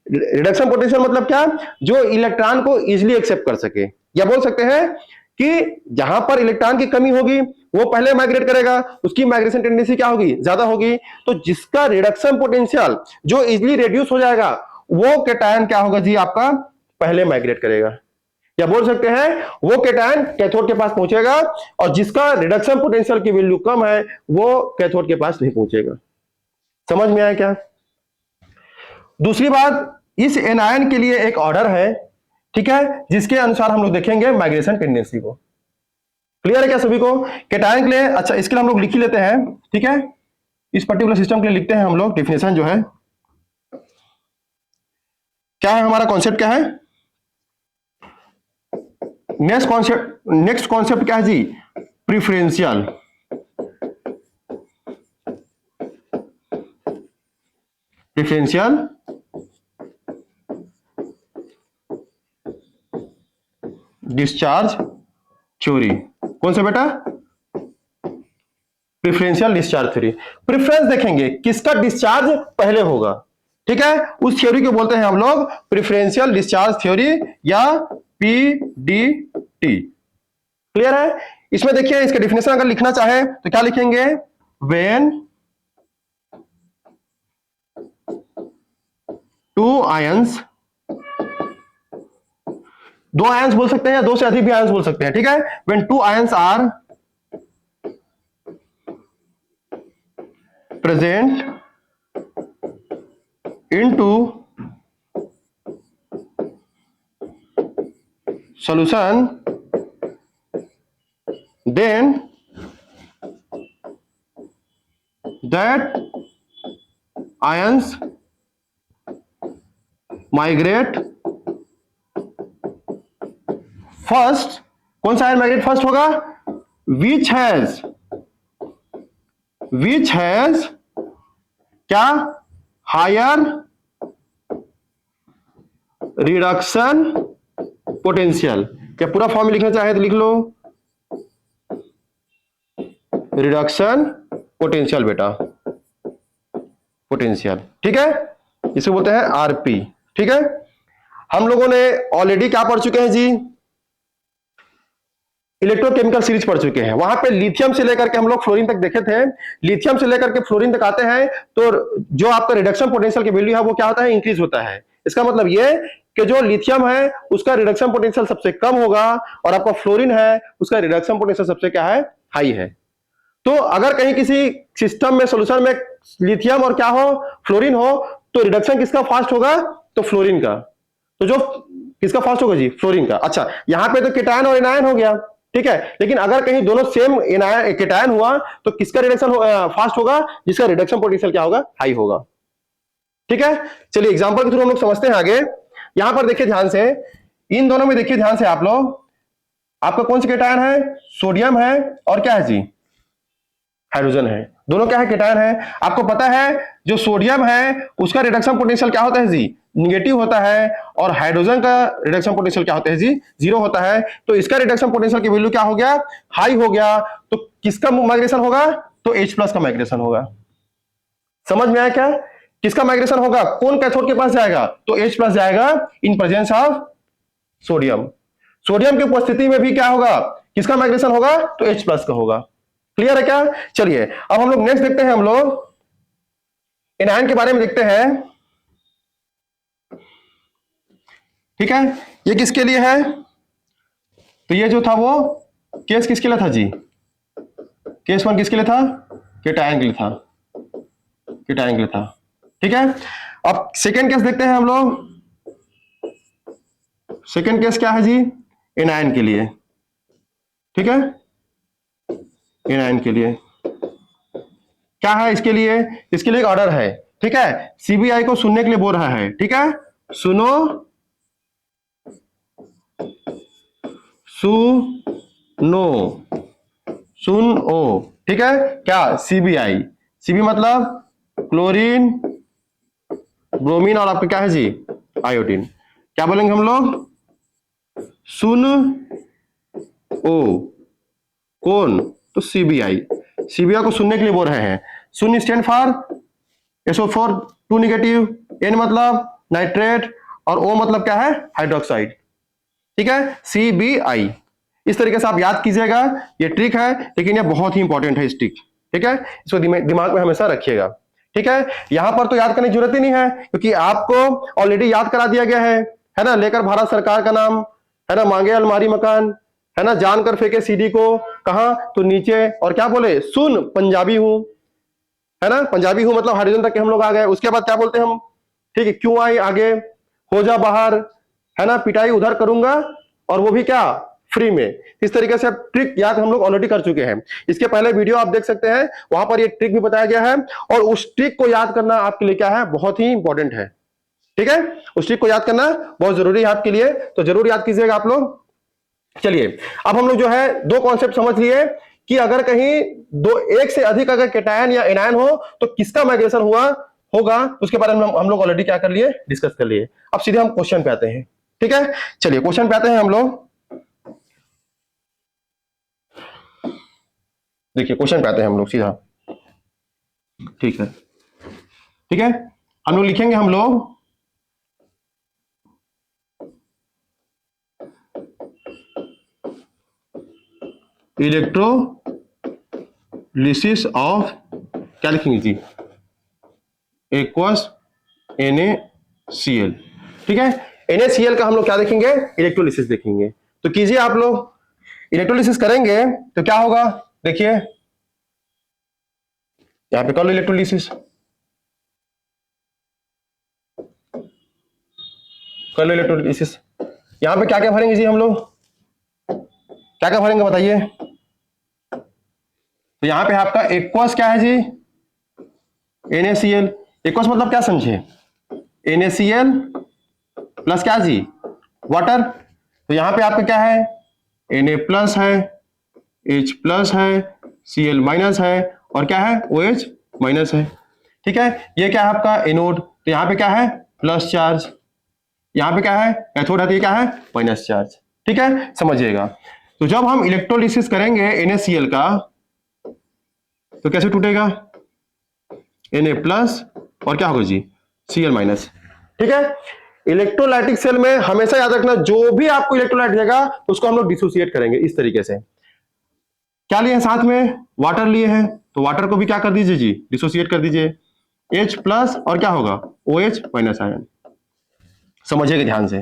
रिडक्शन पोटेंशियल मतलब क्या, जो इलेक्ट्रॉन को इजीली एक्सेप्ट कर सके, या बोल सकते हैं कि जहां पर इलेक्ट्रॉन की कमी होगी वो पहले माइग्रेट करेगा, उसकी माइग्रेशन टेंडेंसी क्या होगी, ज्यादा होगी। तो जिसका रिडक्शन पोटेंशियल जो इजीली रिड्यूस हो जाएगा वो केटायन क्या होगा जी, आपका पहले माइग्रेट करेगा, या बोल सकते हैं वो केटायन कैथोड के पास पहुंचेगा, और जिसका रिडक्शन पोटेंशियल की वैल्यू कम है वो कैथोड के पास नहीं पहुंचेगा। समझ में आया क्या? दूसरी बात, इस एनायन के लिए एक ऑर्डर है, ठीक है, जिसके अनुसार हम लोग देखेंगे माइग्रेशन टेंडेंसी को। क्लियर है क्या सभी को? केटायन के लिए, अच्छा इसके लिए हम लोग लिख ही लेते हैं, ठीक है, इस पर्टिकुलर सिस्टम के लिए लिखते हैं हम लोग डेफिनेशन जो है, क्या है हमारा कॉन्सेप्ट क्या है, नेक्स्ट कॉन्सेप्ट क्या है जी, प्रिफरेंशियल डिस्चार्ज थ्योरी। कौन सा बेटा? Preferential discharge theory. प्रेफरेंस देखेंगे किसका डिस्चार्ज पहले होगा, ठीक है, उस थ्योरी को बोलते हैं हम लोग प्रेफरेंशियल डिस्चार्ज थ्योरी या पीडीटी। क्लियर है? इसमें देखिए इसका डिफिनेशन अगर लिखना चाहे तो क्या लिखेंगे, व्हेन टू आयंस, दो आयंस बोल सकते हैं या दो से अधिक भी आयंस बोल सकते हैं, ठीक है, when two ions are present into solution, then that ions migrate first। कौन सा आयन माइग्रेट फर्स्ट होगा, which has क्या, हायर रिडक्शन पोटेंशियल। क्या पूरा फॉर्म लिखना चाहे तो लिख लो, रिडक्शन पोटेंशियल बेटा, पोटेंशियल, ठीक है, इसे बोलते हैं आरपी। ठीक है, हम लोगों ने ऑलरेडी क्या पढ़ चुके हैं जी, इलेक्ट्रोकेमिकल सीरीज पढ़ चुके हैं, वहां पे लिथियम से लेकर के हम लोग फ्लोरीन तक देखे थे। लिथियम से लेकर के फ्लोरीन तक आते हैं तो जो आपका रिडक्शन पोटेंशियल की वैल्यू है वो क्या होता है, इंक्रीज होता है। इसका मतलब ये कि जो लिथियम है उसका रिडक्शन पोटेंशियल सबसे कम होगा और आपका फ्लोरीन है उसका रिडक्शन पोटेंशियल सबसे क्या है, हाई है। तो अगर कहीं किसी सिस्टम में सोल्यूशन में लिथियम और क्या हो, फ्लोरीन हो, तो रिडक्शन किसका फास्ट होगा, तो फ्लोरीन का। तो जो किसका फास्ट होगा जी, फ्लोरीन का। अच्छा, यहां पे तो केटायन और एनायन हो गया, ठीक है, लेकिन अगर कहीं दोनों सेम केटायन हुआ तो किसका रिडक्शन फास्ट होगा, जिसका रिडक्शन पोटेंशियल क्या होगा, हाई होगा। ठीक है, चलिए एग्जांपल के थ्रू हम लोग समझते हैं आगे। यहां पर देखिए ध्यान से, इन दोनों में देखिए ध्यान से आप लोग, आपका कौन सा केटायन है, सोडियम है और क्या है जी, हाइड्रोजन है। दोनों क्या है, केटायन है। आपको पता है जो सोडियम है उसका रिडक्शन पोटेंशियल क्या होता है जी, निगेटिव होता है, और हाइड्रोजन का रिडक्शन पोटेंशियल क्या होता है जी, जीरो होता है। तो इसका रिडक्शन पोटेंशियल की वैल्यू क्या हो गया, हाई हो गया। तो किसका माइग्रेशन होगा, तो H+ का माइग्रेशन होगा। समझ में आया क्या, किसका माइग्रेशन होगा, कौन कैथोड के पास जाएगा, तो H+ जाएगा इन प्रेजेंस ऑफ सोडियम। सोडियम की उपस्थिति में भी क्या होगा, किसका माइग्रेशन होगा, तो H+ का होगा। क्लियर है क्या? चलिए अब हम लोग नेक्स्ट देखते हैं, हम लोग एनायन के बारे में देखते हैं। ठीक है, ये किसके लिए है, तो ये जो था वो केस किसके लिए था जी, केस 1 किसके लिए था, केटायन के लिए था, केटायन के लिए था। ठीक है, अब सेकेंड केस देखते हैं हम लोग। सेकेंड केस क्या है जी, एनायन के लिए। ठीक है, एनायन के लिए क्या है, इसके लिए एक ऑर्डर है। ठीक है, सीबीआई को सुनने के लिए बोल रहा है। ठीक है, सुनो सुनो, सुन ओ, ठीक है, क्या CbI, Cb मतलब क्लोरीन, ब्रोमीन, और आपका क्या है जी, आयोडीन। क्या बोलेंगे हम लोग, सुन ओ, कौन, तो CbI, CbI को सुनने के लिए बोल रहे हैं। सुन stand for SO4 2 negative, N मतलब नाइट्रेट, और O मतलब क्या है, हाइड्रोक्साइड, ठीक है, CbI। इस तरीके से आप याद कीजिएगा, ये ट्रिक है, लेकिन ये बहुत ही इंपॉर्टेंट है इस ट्रिक, ठीक है, इसको दिमाग में हमेशा रखिएगा, ठीक है। यहां पर तो याद करने की जरूरत ही नहीं है, क्योंकि आपको ऑलरेडी याद करा दिया गया है ना, लेकर भारत सरकार का नाम, है ना, मांगे अलमारी मकान, है ना, जानकर फेंके सीडी को कहां, तो नीचे, और क्या बोले, सुन पंजाबी हूं, है ना, पंजाबी हूं मतलब हरिजन तक के हम लोग आ गए। उसके बाद क्या बोलते हैं हम, ठीक है, क्यों आई आगे, हो जा बाहर, है ना, पिटाई उधर करूंगा, और वो भी क्या, फ्री में। इस तरीके से ट्रिक याद हम लोग ऑलरेडी कर चुके हैं, इसके पहले वीडियो आप देख सकते हैं, वहां पर ये ट्रिक भी बताया गया है, और उस ट्रिक को याद करना आपके लिए क्या है, बहुत ही इंपॉर्टेंट है, ठीक है, उस ट्रिक को याद करना बहुत जरूरी है आपके लिए, तो जरूर याद कीजिएगा आप लोग। चलिए, अब हम लोग जो है दो कॉन्सेप्ट समझ लिए, कि अगर कहीं दो, एक से अधिक अगर कैटायन या एनायन हो, तो किसका माइग्रेशन हुआ होगा, उसके बारे में हम लोग ऑलरेडी क्या कर लिए, डिस्कस कर लिए। अब सीधे हम क्वेश्चन पे आते हैं, ठीक है, चलिए क्वेश्चन पे आते हैं हम लोग। देखिए क्वेश्चन पे आते हैं हम लोग सीधा, ठीक है, ठीक है, हम लोग लिखेंगे, हम लोग इलेक्ट्रोलिसिस ऑफ, क्या लिखेंगे जी, एक्वस NaCl, ठीक है, NaCl का हम लोग क्या देखेंगे, इलेक्ट्रोलिसिस देखेंगे। तो कीजिए आप लोग, इलेक्ट्रोलिसिस करेंगे तो क्या होगा, देखिए यहां पे कर लो इलेक्ट्रोलिसिस, कर लो इलेक्ट्रोलिसिस। यहां पे क्या क्या भरेंगे जी हम लोग, क्या क्या भरेंगे बताइए। तो यहां पे आपका एक्वस क्या है जी, NaCl, एक्वस मतलब क्या समझे, NaCl प्लस क्या जी, वाटर। तो यहां पे आपका क्या है, Na प्लस है, H प्लस है, Cl माइनस है, और क्या है, OH माइनस है, ठीक है। ये क्या है आपका एनोड, तो यहाँ पे क्या है, प्लस चार्ज, यहाँ पे क्या है, कैथोड है, तो ये क्या है, माइनस चार्ज, ठीक है, समझिएगा। तो जब हम इलेक्ट्रोलिसिस करेंगे NaCl का, तो कैसे टूटेगा, Na प्लस, और क्या होगा जी, Cl माइनस, ठीक है। इलेक्ट्रोलाइटिक सेल में हमेशा याद रखना, जो भी आपको इलेक्ट्रोलाइट देगा उसको हम लोग डिसोसिएट करेंगे इस तरीके से। क्या लिए हैं साथ में, वाटर लिए हैं, तो वाटर को भी क्या कर दीजिए जी, डिसोसिएट कर दीजिए, H प्लस, और क्या होगा, OH माइनस आयन, समझिएगा ध्यान से,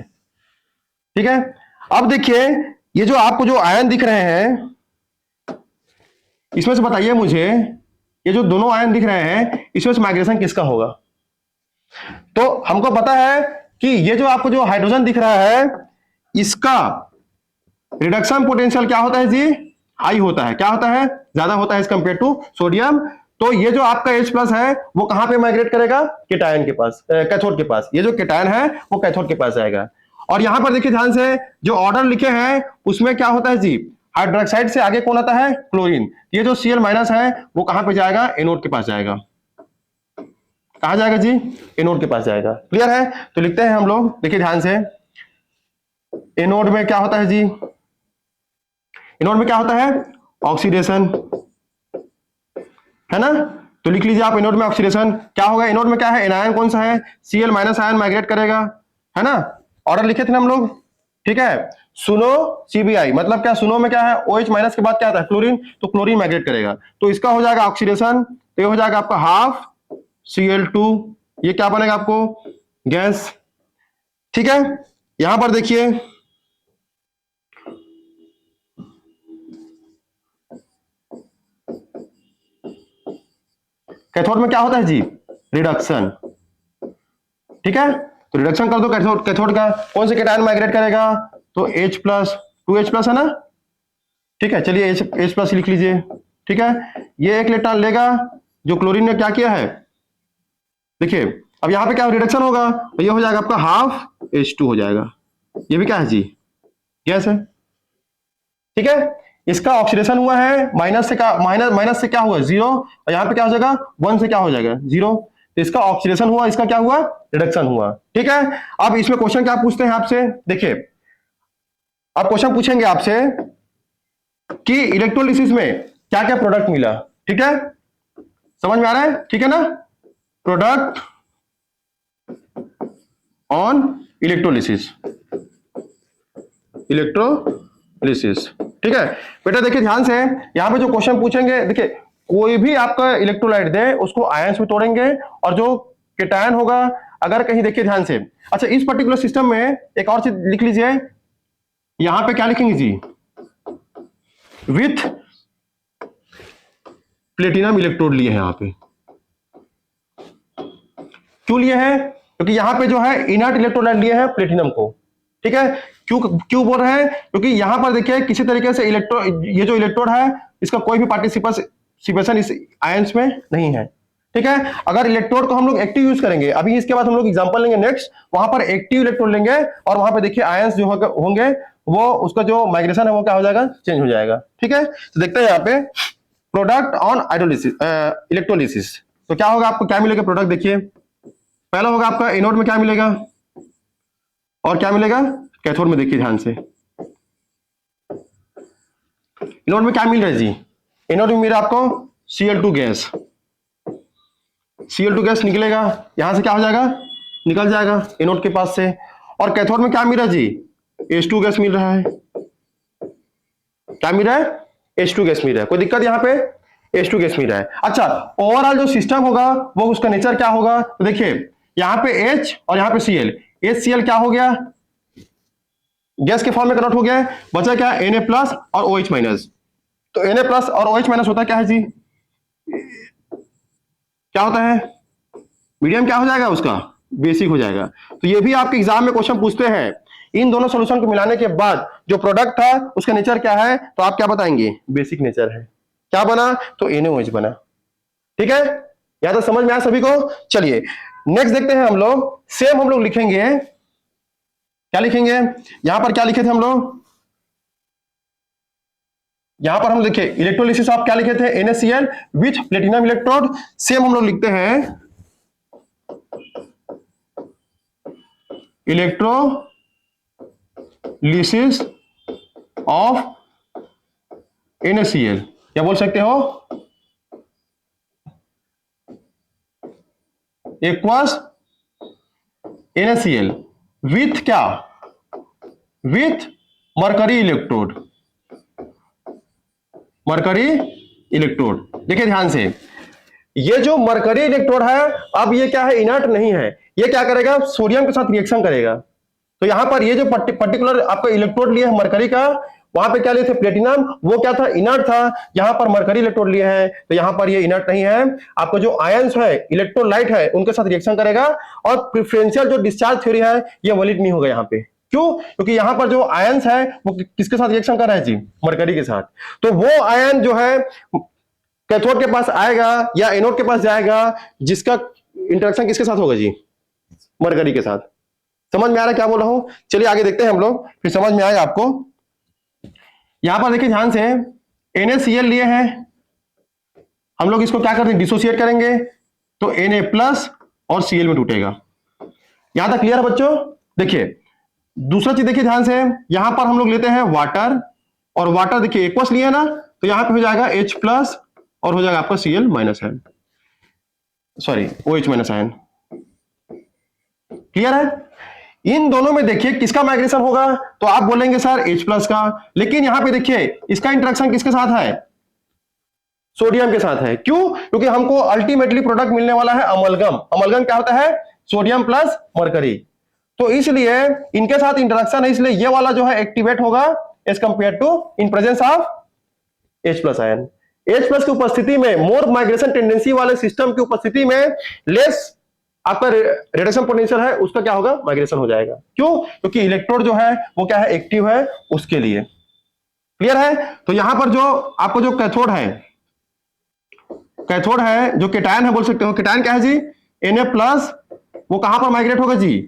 ठीक है। अब देखिए, ये जो आपको जो आयन दिख रहे हैं, इसमें से बताइए मुझे, ये जो दोनों आयन दिख रहे हैं, इसमें से माइग्रेशन किसका होगा। तो हमको पता है कि ये जो आपको जो हाइड्रोजन दिख रहा है, इसका रिडक्शन पोटेंशियल क्या होता है जी, हाई होता है, क्या होता है, ज्यादा होता है एज कंपेयर टू सोडियम। तो ये जो आपका H प्लस है, वो कहां पे माइग्रेट करेगा, केटायन के पास, कैथोड के पास, ये जो केटायन है वो कैथोड के पास जाएगा। और यहां पर देखिए ध्यान से, जो ऑर्डर लिखे हैं उसमें क्या होता है जी, हाइड्रोक्साइड से आगे कौन आता है, क्लोरीन। ये जो Cl माइनस है वो कहां पे जाएगा, एनोड के पास जाएगा, कहां जाएगा जी, एनोड के पास जाएगा, क्लियर है। तो लिखते हैं हम लोग, देखिए ध्यान से, एनोड में क्या होता है जी, एनोड में क्या होता है, ऑक्सीडेशन, है ना। तो लिख लीजिए आप, एनोड में ऑक्सीडेशन क्या होगा, एनोड में क्या है, एनायन कौन सा है, Cl माइनस आयन माइग्रेट करेगा, है ना। ऑर्डर लिखे थे ना हम लोग, ठीक है। सुनो CbI मतलब क्या, सुनो में क्या है, OH माइनस के बाद क्या आता है, क्लोरीन, तो क्लोरीन माइग्रेट करेगा, तो इसका हो जाएगा ऑक्सीडेशन, तो ये हो जाएगा आपका हाफ Cl2, ये क्या बनेगा आपको, गैस, ठीक है। यहां पर देखिए, कैथोड में क्या होता है जी, रिडक्शन, ठीक है। तो रिडक्शन कर दो कैथोड, कैथोड का कौन से केटायन माइग्रेट करेगा, तो H प्लस, 2H प्लस है ना, ठीक है। चलिए H प्लस लिख लीजिए, ठीक है। ये एक इलेक्ट्रॉन लेगा, जो क्लोरीन ने क्या किया है, देखिए अब यहां पे क्या रिडक्शन होगा, तो ये हो जाएगा आपका हाफ H2 हो जाएगा, ये भी क्या है जी, गैस है, ठीक है, इसका ऑक्सीडेशन हुआ है माइनस से क्या हुआ 0, और यहाँ पे क्या हो जाएगा 1 से क्या हो जाएगा 0। तो इसका ऑक्सीडेशन हुआ, इसका क्या हुआ रिडक्शन हुआ। ठीक है, अब इसमें क्वेश्चन क्या पूछते हैं आपसे, देखिए अब क्वेश्चन पूछेंगे आपसे कि इलेक्ट्रोलिसिस में क्या क्या प्रोडक्ट मिला। ठीक है, समझ में आ रहा है, ठीक है ना, प्रोडक्ट ऑन इलेक्ट्रोलिसिस, इलेक्ट्रोलिसिस। ठीक है बेटा, देखिए ध्यान से यहां पे जो क्वेश्चन पूछेंगे, देखिए कोई भी आपका इलेक्ट्रोलाइट दे उसको आयंस में तोड़ेंगे, और जो केटायन होगा अगर कहीं, देखिए ध्यान से, अच्छा इस पर्टिकुलर सिस्टम में एक और चीज लिख लीजिए, यहां पे क्या लिखेंगे जी, विथ प्लेटिनम इलेक्ट्रोड लिए हैं यहां पे। क्यों लिए हैं, क्योंकि यहां पे जो है इनर्ट इलेक्ट्रोलाइट लिए हैं प्लेटिनम को। ठीक है, क्यों क्यों बोल रहे हैं, क्योंकि यहां पर देखिए किसी तरीके से ये जो इलेक्ट्रोड है इसका कोई भी पार्टिसिपेशन इस आयंस में नहीं है। ठीक है, अगर इलेक्ट्रोड को हम लोग एक्टिव यूज करेंगे, अभी इसके बाद हम लोग एग्जांपल लेंगे नेक्स्ट, वहां पर एक्टिव इलेक्ट्रोड लेंगे और वहां पे देखिए आयंस जो होंगे वो उसका जो माइग्रेशन है वो क्या हो जाएगा, चेंज हो जाएगा। ठीक है, तो देखते हैं यहाँ पे प्रोडक्ट ऑन इलेक्ट्रोलिसिस, तो क्या होगा, आपको क्या मिलेगा प्रोडक्ट, देखिए पहला होगा आपका एनोड में क्या मिलेगा, और क्या मिलेगा कैथोड में। देखिए ध्यान से, एनोड में क्या मिल रहा है जी, एनोड में मिला आपको Cl2 गैस, Cl2 गैस निकलेगा, यहां से क्या हो जाएगा, निकल जाएगा एनोड के पास से। और कैथोड में क्या मिल रहा है जी, H2 गैस मिल रहा है। क्या मिल रहा है, H2 गैस मिल रहा है, कोई दिक्कत यहाँ पे, H2 गैस मिल रहा है। अच्छा, ओवरऑल जो सिस्टम होगा वो उसका नेचर क्या होगा, तो देखिए यहां पे H और यहां पे Cl, HCl क्या हो गया, गैस के फॉर्म में कन्वर्ट हो गया है, बचा क्या Na प्लस और OH माइनस। तो Na प्लस और OH माइनस होता क्या है जी, क्या होता है, मीडियम क्या हो जाएगा उसका, बेसिक हो जाएगा। तो ये भी आपके एग्जाम में क्वेश्चन पूछते हैं, इन दोनों सॉल्यूशन को मिलाने के बाद जो प्रोडक्ट था उसका नेचर क्या है, तो आप क्या बताएंगे, बेसिक नेचर है। क्या बना, तो NaOH बना। ठीक है, यहां तक समझ में आया सभी को। चलिए नेक्स्ट देखते हैं हम लोग, सेम हम लोग लिखेंगे, क्या लिखेंगे, यहां पर क्या लिखे थे हम लोग, यहां पर हम लिखे इलेक्ट्रोलिसिस आप क्या लिखे थे, NaCl with platinum electrode. Same हम लोग लिखते हैं इलेक्ट्रोलिसिस ऑफ NaCl, क्या बोल सकते हो, एक्वस NaCl विथ क्या, with mercury electrode, mercury electrode. देखिए ध्यान से, ये जो मरकरी इलेक्ट्रोड है, अब ये क्या है, इनर्ट नहीं है, ये क्या करेगा, सोडियम के साथ रिएक्शन करेगा। तो यहां पर ये जो पर्टिकुलर आपका इलेक्ट्रोड लिया है मरकरी का, वहां पे क्या लिए थे प्लेटिनम, वो क्या था, इनर्ट था। यहां पर मरकरी इलेक्ट्रोड लिए हैं, तो यहां पर ये इनर्ट नहीं है, आपको जो आयंस है इलेक्ट्रोलाइट है उनके साथ रिएक्शन करेगा, और प्रेफरेंशियल जो डिस्चार्ज थ्योरी है ये वैलिड नहीं होगा यहाँ पे। क्यों, क्योंकि यहां पर जो आयंस है वो किसके साथ रिएक्शन कर रहा है जी, मरकरी के साथ। तो वो आयन जो है कैथोड के पास आएगा या एनोड के पास जाएगा, जिसका इंटरेक्शन किसके साथ होगा जी, मरकरी के साथ। समझ में आ रहा है क्या बोल रहा हूं, चलिए आगे देखते हैं हम लोग, फिर समझ में आएगा आपको। यहां पर देखिए ध्यान से, NaCl लिए हैं, हम लोग इसको क्या करते हैं, डिसोसिएट करेंगे, तो Na प्लस और Cl में टूटेगा। यहां तक क्लियर है बच्चों। देखिए दूसरा चीज देखिए ध्यान से, यहां पर हम लोग लेते हैं वाटर, और वाटर देखिए एक्वस लिए ना, तो यहां पे हो जाएगा H प्लस और हो जाएगा आपका Cl minus ion, sorry OH minus ion. Clear है, इन दोनों में देखिए किसका माइग्रेशन होगा, तो आप बोलेंगे सर H प्लस का, लेकिन यहां पे देखिए इसका इंटरेक्शन किसके साथ है, सोडियम के साथ है। क्यों, क्योंकि हमको अल्टीमेटली प्रोडक्ट मिलने वाला है अमलगम। अमलगम क्या होता है, सोडियम प्लस मरकरी, तो इसलिए इनके साथ इंटरेक्शन है, इसलिए ये वाला जो है एक्टिवेट होगा as compare to in presence of H plus ion. H plus की उपस्थिति में, मोर माइग्रेशन टेंडेंसी वाले सिस्टम की उपस्थिति में लेस आपका रिडक्शन पोटेंशियल है, उसका क्या होगा, माइग्रेशन हो जाएगा। क्यों, क्योंकि इलेक्ट्रोड जो है वो क्या है, एक्टिव है उसके लिए। क्लियर है, तो यहां पर जो आपको जो कैथोड है जो केटायन है, बोल सकते हो केटायन क्या है जी, Na प्लस, वो कहां पर माइग्रेट होगा जी,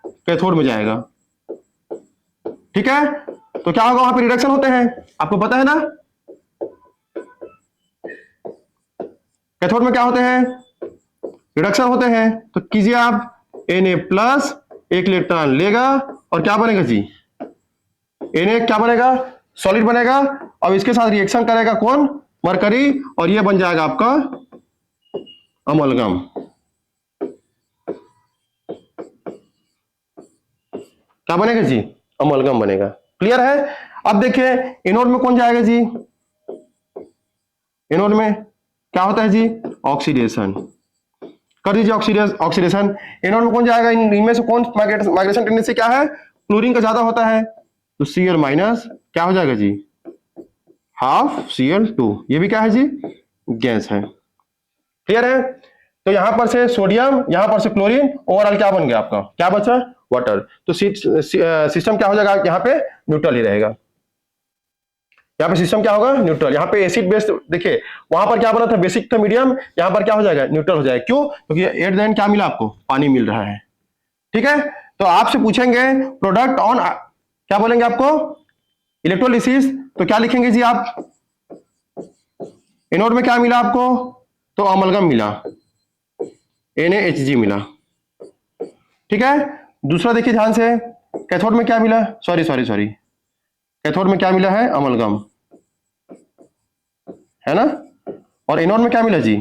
कैथोड में जाएगा। ठीक है, तो क्या होगा, वहां पे रिडक्शन होते हैं, आपको पता है ना। कैथोड में क्या होते हैं, रिडक्शन होते हैं। तो कीजिए आप, Na प्लस एक इलेक्ट्रॉन लेगा और क्या बनेगा जी, Na क्या बनेगा, सॉलिड बनेगा। अब इसके साथ रिएक्शन करेगा कौन, मरकरी, और ये बन जाएगा आपका अमलगम। क्या बनेगा जी, अमलगम बनेगा। क्लियर है। अब देखिए एनोड में कौन जाएगा जी, एनोड में क्या होता है जी, ऑक्सीडेशन। कर दीजिए ऑक्सीडेशन। एनोड में कौन जाएगा, इनमें से कौन माइग्रेशन टेंडेंसी क्या है, क्लोरीन का ज्यादा होता है। तो Cl माइनस क्या हो जाएगा जी, हाफ Cl2। ये भी क्या है जी, गैस है। क्लियर है। तो यहां पर से सोडियम, यहां पर से क्लोरीन, ओवरऑल क्या बन गया आपका, क्या बचा, वाटर। तो सिस्टम क्या हो जाएगा, यहाँ पे न्यूट्रल ही रहेगा। यहाँ पे सिस्टम क्या होगा, न्यूट्रल। यहाँ पे एसिड बेस, देखिए वहां पर क्या बना था, बेसिक था मीडियम, यहाँ पर क्या हो जाएगा, न्यूट्रल हो जाएगा। क्यों, क्योंकि एट द एंड क्या मिला आपको, पानी मिल रहा है। ठीक है। तो आपसे पूछेंगे प्रोडक्ट ऑन, क्या बोलेंगे आपको, इलेक्ट्रोलिसिस। तो क्या लिखेंगे जी आप, एनोड में क्या मिला आपको, तो अमलगम मिला, NaHG मिला। ठीक है। दूसरा देखिए ध्यान से, कैथोड में क्या मिला, सॉरी, कैथोड में क्या मिला है, अमलगम, है ना। और एनोड में क्या मिला जी,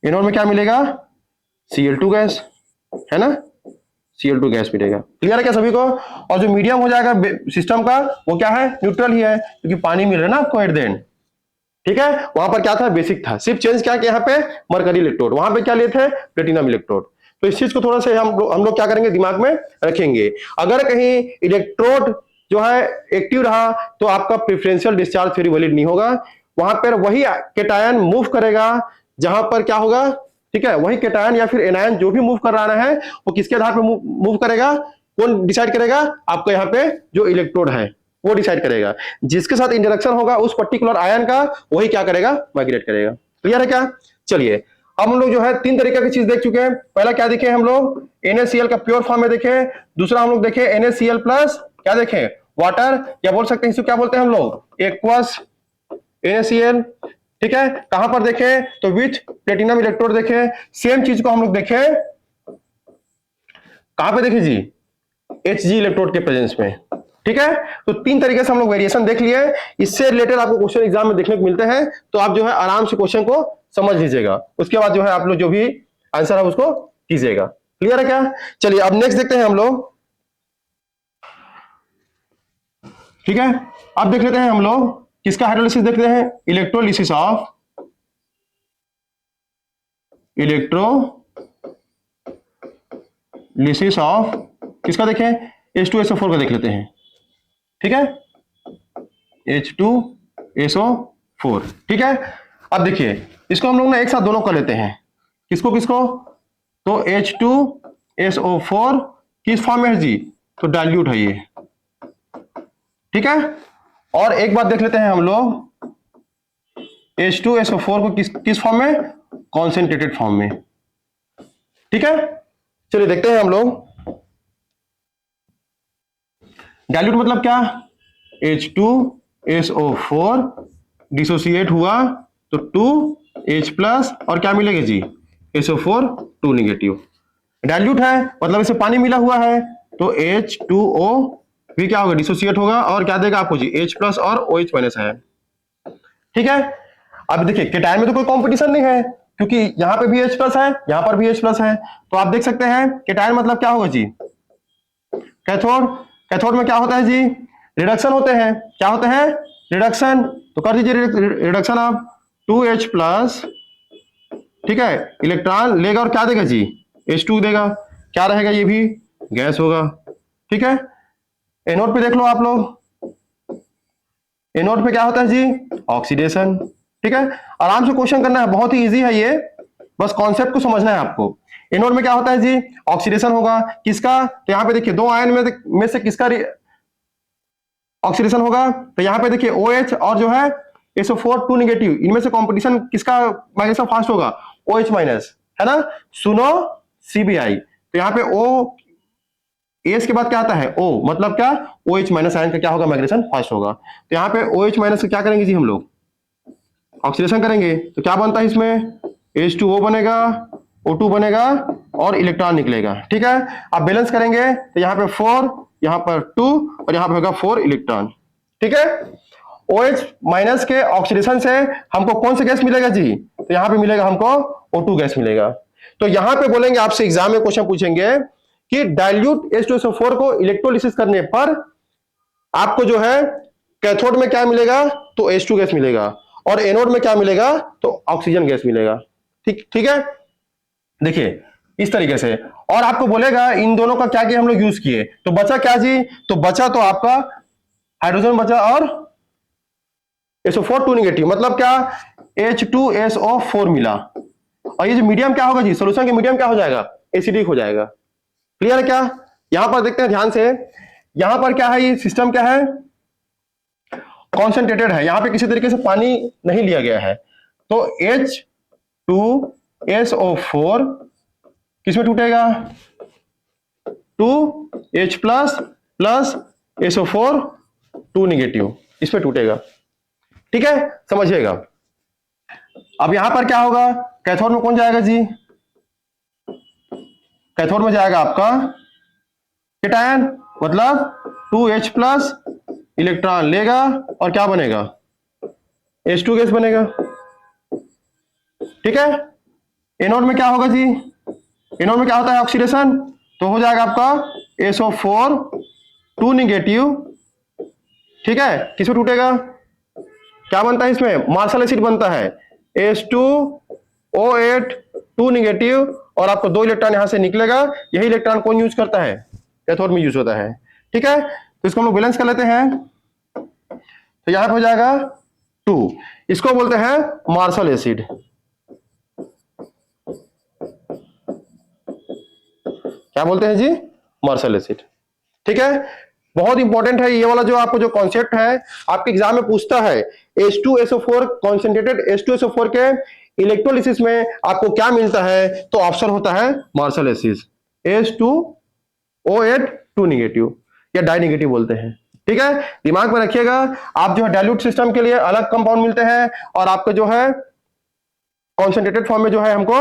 एनोड में क्या मिलेगा, Cl2 गैस, है ना, Cl2 गैस मिलेगा। क्लियर है क्या सभी को। और जो मीडियम हो जाएगा सिस्टम का, वो क्या है, न्यूट्रल ही है, क्योंकि पानी मिल रहा है ना आपको एट द एंड। ठीक है। वहां पर क्या था, बेसिक था, सिर्फ चेंज क्या किया, यहाँ पे मरकरी इलेक्ट्रोड, वहां पे क्या लिए थे, प्लेटिनम इलेक्ट्रोड। तो इस चीज को थोड़ा सा हम लोग क्या करेंगे, दिमाग में रखेंगे। अगर कहीं इलेक्ट्रोड जो है एक्टिव रहा, तो आपका प्रेफरेंशियल डिस्चार्ज थ्योरी वैलिड नहीं होगा। वहां पर वही केटायन मूव करेगा जहां पर क्या होगा, ठीक है, वही केटायन या फिर एनायन जो भी मूव कर रहा है, वो किसके आधार पर मूव करेगा, कौन डिसाइड करेगा, आपको यहाँ पे जो इलेक्ट्रोड है वो डिसाइड करेगा। जिसके साथ इंटरेक्शन होगा उस पर्टिकुलर आयन का, वही क्या करेगा, माइग्रेट करेगा। क्लियर है क्या। चलिए अब हम लोग जो है तीन तरीके की चीज देख चुके हैं। पहला क्या देखे हम लोग, NaCl का प्योर फॉर्म में देखे। दूसरा हम लोग देखे NaCl प्लस क्या देखे, वाटर, या बोल सकते हैं इसको क्या बोलते हैं हम लोग, एक्वस NaCl। ठीक है। कहां पर देखे, तो विथ प्लेटिनम इलेक्ट्रोड देखे। सेम चीज को हम लोग देखे कहां पे देखे जी, Hg इलेक्ट्रोड के प्रेजेंस में। ठीक है। तो तीन तरीके से हम लोग वेरिएशन देख लिए। इससे रिलेटेड आपको क्वेश्चन एग्जाम में देखने को मिलते हैं, तो आप जो है आराम से क्वेश्चन को समझ लीजिएगा, उसके बाद जो है आप लोग जो भी आंसर है उसको कीजिएगा। क्लियर है क्या। चलिए अब नेक्स्ट देखते हैं हम लोग। ठीक है। अब देख लेते हैं हम लोग किसका हाइड्रोलिसिस देखते हैं, इलेक्ट्रोलिसिस ऑफ किसका देखें, H2SO4 का देख लेते हैं। ठीक है, H2SO4। ठीक है। अब देखिए इसको हम लोग ना एक साथ दोनों कर लेते हैं। किसको किसको, तो H2SO4 किस फॉर्म में है जी, तो डाइल्यूट है ये। ठीक है। और एक बात देख लेते हैं हम लोग, H2SO4 को किस फॉर्म में, कॉन्सेंट्रेटेड फॉर्म में। ठीक है। चलिए देखते हैं हम लोग। डाइल्यूट मतलब क्या, H2SO4 डिसोसिएट हुआ तो 2H प्लस और क्या मिलेगा जी, SO4 2 निगेटिव। डाइल्यूट है मतलब इसे पानी मिला हुआ है, तो H2O भी क्या होगा, डिसोसिएट होगा और क्या देगा आपको जी, H प्लस और OH माइनस है। ठीक है। अब देखिए केटायन में तो कोई कंपटीशन नहीं है, क्योंकि यहां पे भी H प्लस है, यहां पर भी H प्लस है। तो आप देख सकते हैं केटायन मतलब क्या होगा जी, कैथोड। कैथोड में क्या होता है जी, रिडक्शन होते हैं। क्या होते हैं, रिडक्शन। तो कर दीजिए रिडक्शन ऑफ 2H प्लस, ठीक है, इलेक्ट्रॉन लेगा और क्या देगा जी, H2 देगा। क्या रहेगा, ये भी गैस होगा। ठीक है। एनोड पे देख लो आप लोग, एनोड पे क्या होता है जी, ऑक्सीडेशन। ठीक है। आराम से क्वेश्चन करना है, बहुत ही इजी है ये, बस कॉन्सेप्ट को समझना है आपको। एनोड में क्या होता है जी, ऑक्सीडेशन होगा। किसका, तो यहां पे देखिए दो आयन में से किसका ऑक्सीडेशन होगा, तो यहां पे देखिए OH और जो है SO4 2 निगेटिव, इनमें से कंपटीशन किसका माइग्रेशन फास्ट होगा, OH माइनस, है ना। सुनो CBI, तो यहां पे O एस के बाद क्या आता है ओ, मतलब क्या OH माइनस आयन का क्या होगा, माइग्रेशन फास्ट होगा। तो यहाँ पे OH माइनस का क्या करेंगे जी हम लोग, ऑक्सीडेशन करेंगे। तो क्या बनता है इसमें, H2O बनेगा, O2 बनेगा और इलेक्ट्रॉन निकलेगा। ठीक है, आप बैलेंस करेंगे तो यहाँ पे 4, यहाँ पर 2 और यहाँ पे होगा 4 इलेक्ट्रॉन। ठीक है, OH माइनस के ऑक्सीडेशन से हमको कौन सा गैस मिलेगा जी, तो यहाँ पे मिलेगा हमको O2 गैस मिलेगा। तो यहाँ पे बोलेंगे आपसे एग्जाम में क्वेश्चन पूछेंगे कि डाइल्यूट H2SO4 को इलेक्ट्रोलिसिस करने पर आपको जो है कैथोड में क्या मिलेगा, तो H2 गैस मिलेगा, और एनोड में क्या मिलेगा, तो ऑक्सीजन गैस मिलेगा। ठीक ठीक है, देखिए इस तरीके से। और आपको बोलेगा इन दोनों का क्या किया हम लोग यूज किए, तो बचा क्या जी, तो बचा तो आपका हाइड्रोजन बचा और SO4 2 निगेटिव, मतलब क्या H2SO4 मिला। और ये जो मीडियम क्या होगा जी, सोल्यूशन के मीडियम क्या हो जाएगा, एसिडिक हो जाएगा। क्लियर है क्या, यहां पर देखते हैं ध्यान से, यहां पर क्या है, ये सिस्टम क्या है, कॉन्सेंट्रेटेड है, यहां पे किसी तरीके से पानी नहीं लिया गया है। तो H2SO4 किसमें टूटेगा, 2H plus plus SO4 2 negative, इसमें टूटेगा। ठीक है, समझिएगा। अब यहां पर क्या होगा, कैथोड में कौन जाएगा जी, कैथोड में जाएगा आपका केटायन, मतलब 2H प्लस इलेक्ट्रॉन लेगा और क्या बनेगा, H2 गैस बनेगा। ठीक है, एनोड में क्या होगा जी, एनोड में क्या होता है ऑक्सीडेशन, तो हो जाएगा आपका SO4 2 निगेटिव। ठीक है, किसमें टूटेगा, क्या बनता है इसमें, मार्शल एसिड बनता है, H2O8 2 निगेटिव, और आपको 2 इलेक्ट्रॉन यहां से निकलेगा। यही इलेक्ट्रॉन कौन यूज करता है, कैथोड में यूज होता है। ठीक है, तो इसको हम लोग बैलेंस कर लेते हैं। तो यहां पे हो जाएगा 2, इसको बोलते हैं मार्शल एसिड। क्या बोलते हैं जी, मार्शल एसिड। ठीक है, बहुत इंपॉर्टेंट है ये वाला जो आपको जो कॉन्सेप्ट है, आपके एग्जाम में पूछता है H2SO4 कॉन्सेंट्रेटेड H2SO4 के इलेक्ट्रोलिसिस में आपको क्या मिलता है, तो ऑप्शन होता है मार्शल एसिड, H2O8 2 निगेटिव या डाई निगेटिव बोलते हैं। ठीक है, दिमाग में रखिएगा, आप जो है डाइल्यूट सिस्टम के लिए अलग कंपाउंड मिलते हैं, और आपको जो है कॉन्सेंट्रेटेड फॉर्म में जो है हमको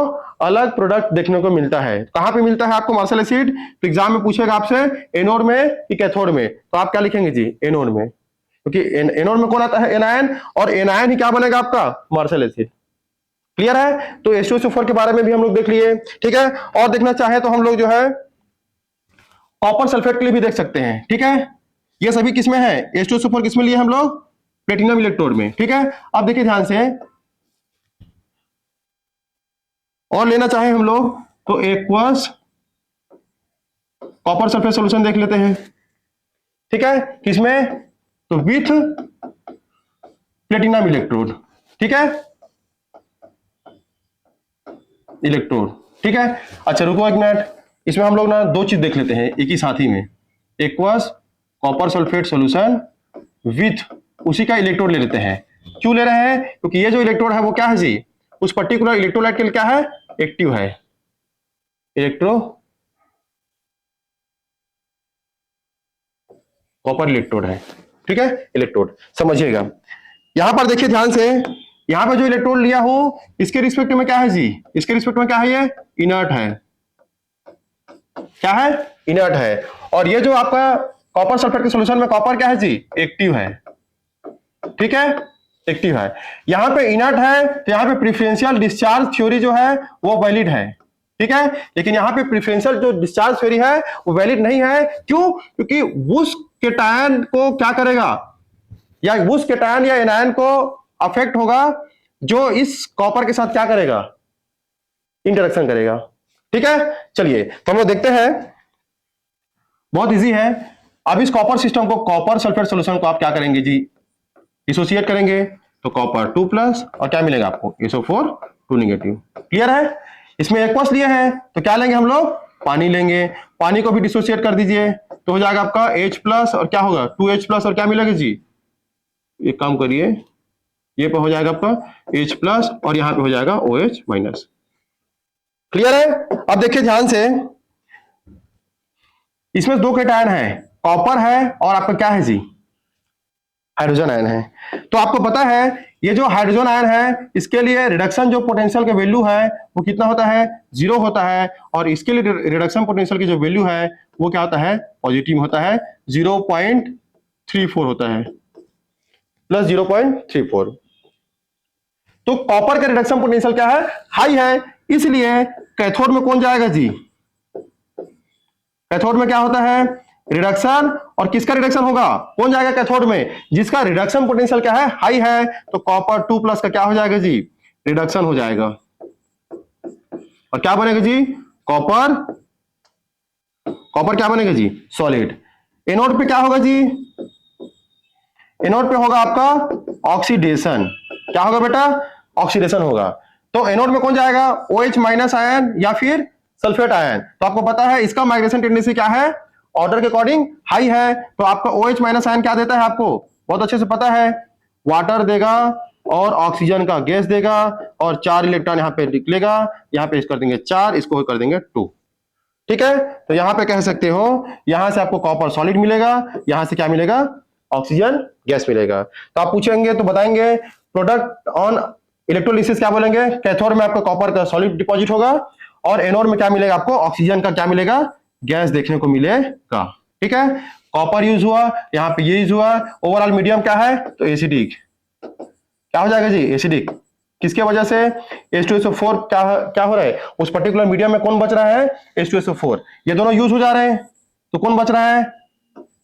अलग प्रोडक्ट देखने को मिलता है। कहां पे मिलता है आपको मार्शल एसिड, तो एग्जाम में पूछेगा आपसे एनोड में कि कैथोड में, तो आप क्या लिखेंगे जी, एनोड में, क्योंकि एनोड में कौन आता है, एनायन, और एनायन ही क्या बनेगा आपका, मार्शल एसिड। क्लियर है, तो H2SO4 के बारे में भी हम लोग देख लिए। ठीक है, और देखना चाहे तो हम लोग जो है कॉपर सल्फेट के लिए भी देख सकते हैं। ठीक है, ये सभी किसमें है, H2SO4 किसमें लिए हम लोग, प्लेटिनम इलेक्ट्रोड में। ठीक है, अब देखिए ध्यान से, और लेना चाहे हम लोग तो एक्वस कॉपर सल्फेट सॉल्यूशन देख लेते हैं। ठीक है, किसमें, तो विथ प्लेटिनम इलेक्ट्रोड। ठीक है, इलेक्ट्रोड। ठीक है, अच्छा रुको एक मिनट, इसमें हम लोग ना 2 चीज देख लेते हैं एक ही साथ ही में, aqueous copper sulphate solution with उसी का इलेक्ट्रोड ले लेते हैं। क्यों ले रहे हैं, क्योंकि ये जो इलेक्ट्रोड है वो क्या है जी, उस पर्टिकुलर इलेक्ट्रोलाइट के लिए क्या है, एक्टिव है, इलेक्ट्रो कॉपर इलेक्ट्रोड है। ठीक है, इलेक्ट्रोड समझिएगा। यहां पर देखिए ध्यान से, यहां पर जो इलेक्ट्रोड लिया हो इसके रिस्पेक्ट में क्या है जी, इसके रिस्पेक्ट में क्या है, ये इनर्ट है, क्या है, इनर्ट है। और ये जो आपका कॉपर सल्फेट के सॉल्यूशन में कॉपर क्या है जी, एक्टिव है। ठीक है, एक्टिव है, यहां पे इनर्ट है, तो यहां पे प्रेफरेंशियल डिस्चार्ज थ्योरी जो है वो वैलिड है। ठीक है, लेकिन यहां पे प्रेफरेंशियल जो डिस्चार्ज थ्योरी है वो वैलिड नहीं है। क्यों, क्योंकि उस केटायन को क्या करेगा, या उस केटायन या एनायन को अफेक्ट होगा जो इस कॉपर के साथ क्या करेगा, इंटरेक्शन करेगा। ठीक है, चलिए तो हम लोग देखते हैं, बहुत इजी है। अब इस कॉपर सिस्टम को, कॉपर सल्फेट सॉल्यूशन को आप क्या करेंगे जी, डिसोसिएट करेंगे, तो कॉपर 2 प्लस और क्या मिलेगा आपको, SO4 2 निगेटिव। क्लियर है, इसमें एक्वस लिए हैं तो क्या लेंगे हम लोग, पानी लेंगे, पानी को भी डिसोसिएट कर दीजिए, तो हो जाएगा आपका H प्लस और क्या होगा 2H प्लस और क्या मिलेगा जी, एक काम करिए, ये पे हो जाएगा आपका H प्लस और यहां पे हो जाएगा OH माइनस। क्लियर है, अब देखिए ध्यान से, इसमें दो केटायन है, कॉपर है और आपका क्या है जी, हाइड्रोजन आयन है। तो आपको पता है ये जो हाइड्रोजन आयन है इसके लिए रिडक्शन जो पोटेंशियल का वैल्यू है वो कितना होता है, 0 होता है, और इसके लिए रिडक्शन पोटेंशियल की जो वैल्यू है वो क्या होता है, पॉजिटिव होता है, 0.34 होता है, प्लस 0.34। तो कॉपर का रिडक्शन पोटेंशियल क्या है, हाई है, इसलिए कैथोड में कौन जाएगा जी, कैथोड में क्या होता है, रिडक्शन, और किसका रिडक्शन होगा, कौन जाएगा कैथोड में, जिसका रिडक्शन पोटेंशियल क्या है, हाई है, तो कॉपर 2+ का क्या हो जाएगा जी, रिडक्शन हो जाएगा, और क्या बनेगा जी, कॉपर, कॉपर क्या बनेगा जी, सॉलिड। एनोड पे क्या होगा जी, एनोड पे होगा आपका ऑक्सीडेशन, क्या होगा बेटा, ऑक्सीडेशन होगा। तो एनोड में कौन जाएगा, OH- आयन या फिर सल्फेट आयन। तो आपको पता है इसका माइग्रेशन टेंडेंसी क्या है, ऑर्डर के अकॉर्डिंग हाई है, तो आपका OH- आयन क्या देता है, आपको बहुत अच्छे से पता है, वाटर देगा और ऑक्सीजन का गैस देगा, और 4 इलेक्ट्रॉन यहाँ पे निकलेगा, यहाँ पे कर देंगे 4, इसको कर देंगे 2, ठीक है। तो यहां पे कह सकते हो यहां से आपको कॉपर सॉलिड मिलेगा, यहां से क्या मिलेगा, ऑक्सीजन गैस मिलेगा। तो आप पूछेंगे तो बताएंगे प्रोडक्ट ऑन इलेक्ट्रोलिसिस क्या बोलेंगे, कैथोड में आपको कॉपर का सॉलिड डिपॉजिट होगा, और एनोड में क्या मिलेगा, आपको ऑक्सीजन का क्या मिलेगा, गैस देखने को मिलेगा, ठीक है। कॉपर यूज हुआ, यहाँ पे ये यूज हुआ, ओवरऑल मीडियम क्या है, तो एसिडिक, क्या हो जाएगा जी, एसिडिक, किसके वजह से, H2SO4 क्या हो रहा है, उस पर्टिकुलर मीडियम में कौन बच रहा है, H2SO4, ये दोनों यूज हो जा रहे हैं, तो कौन बच रहा है,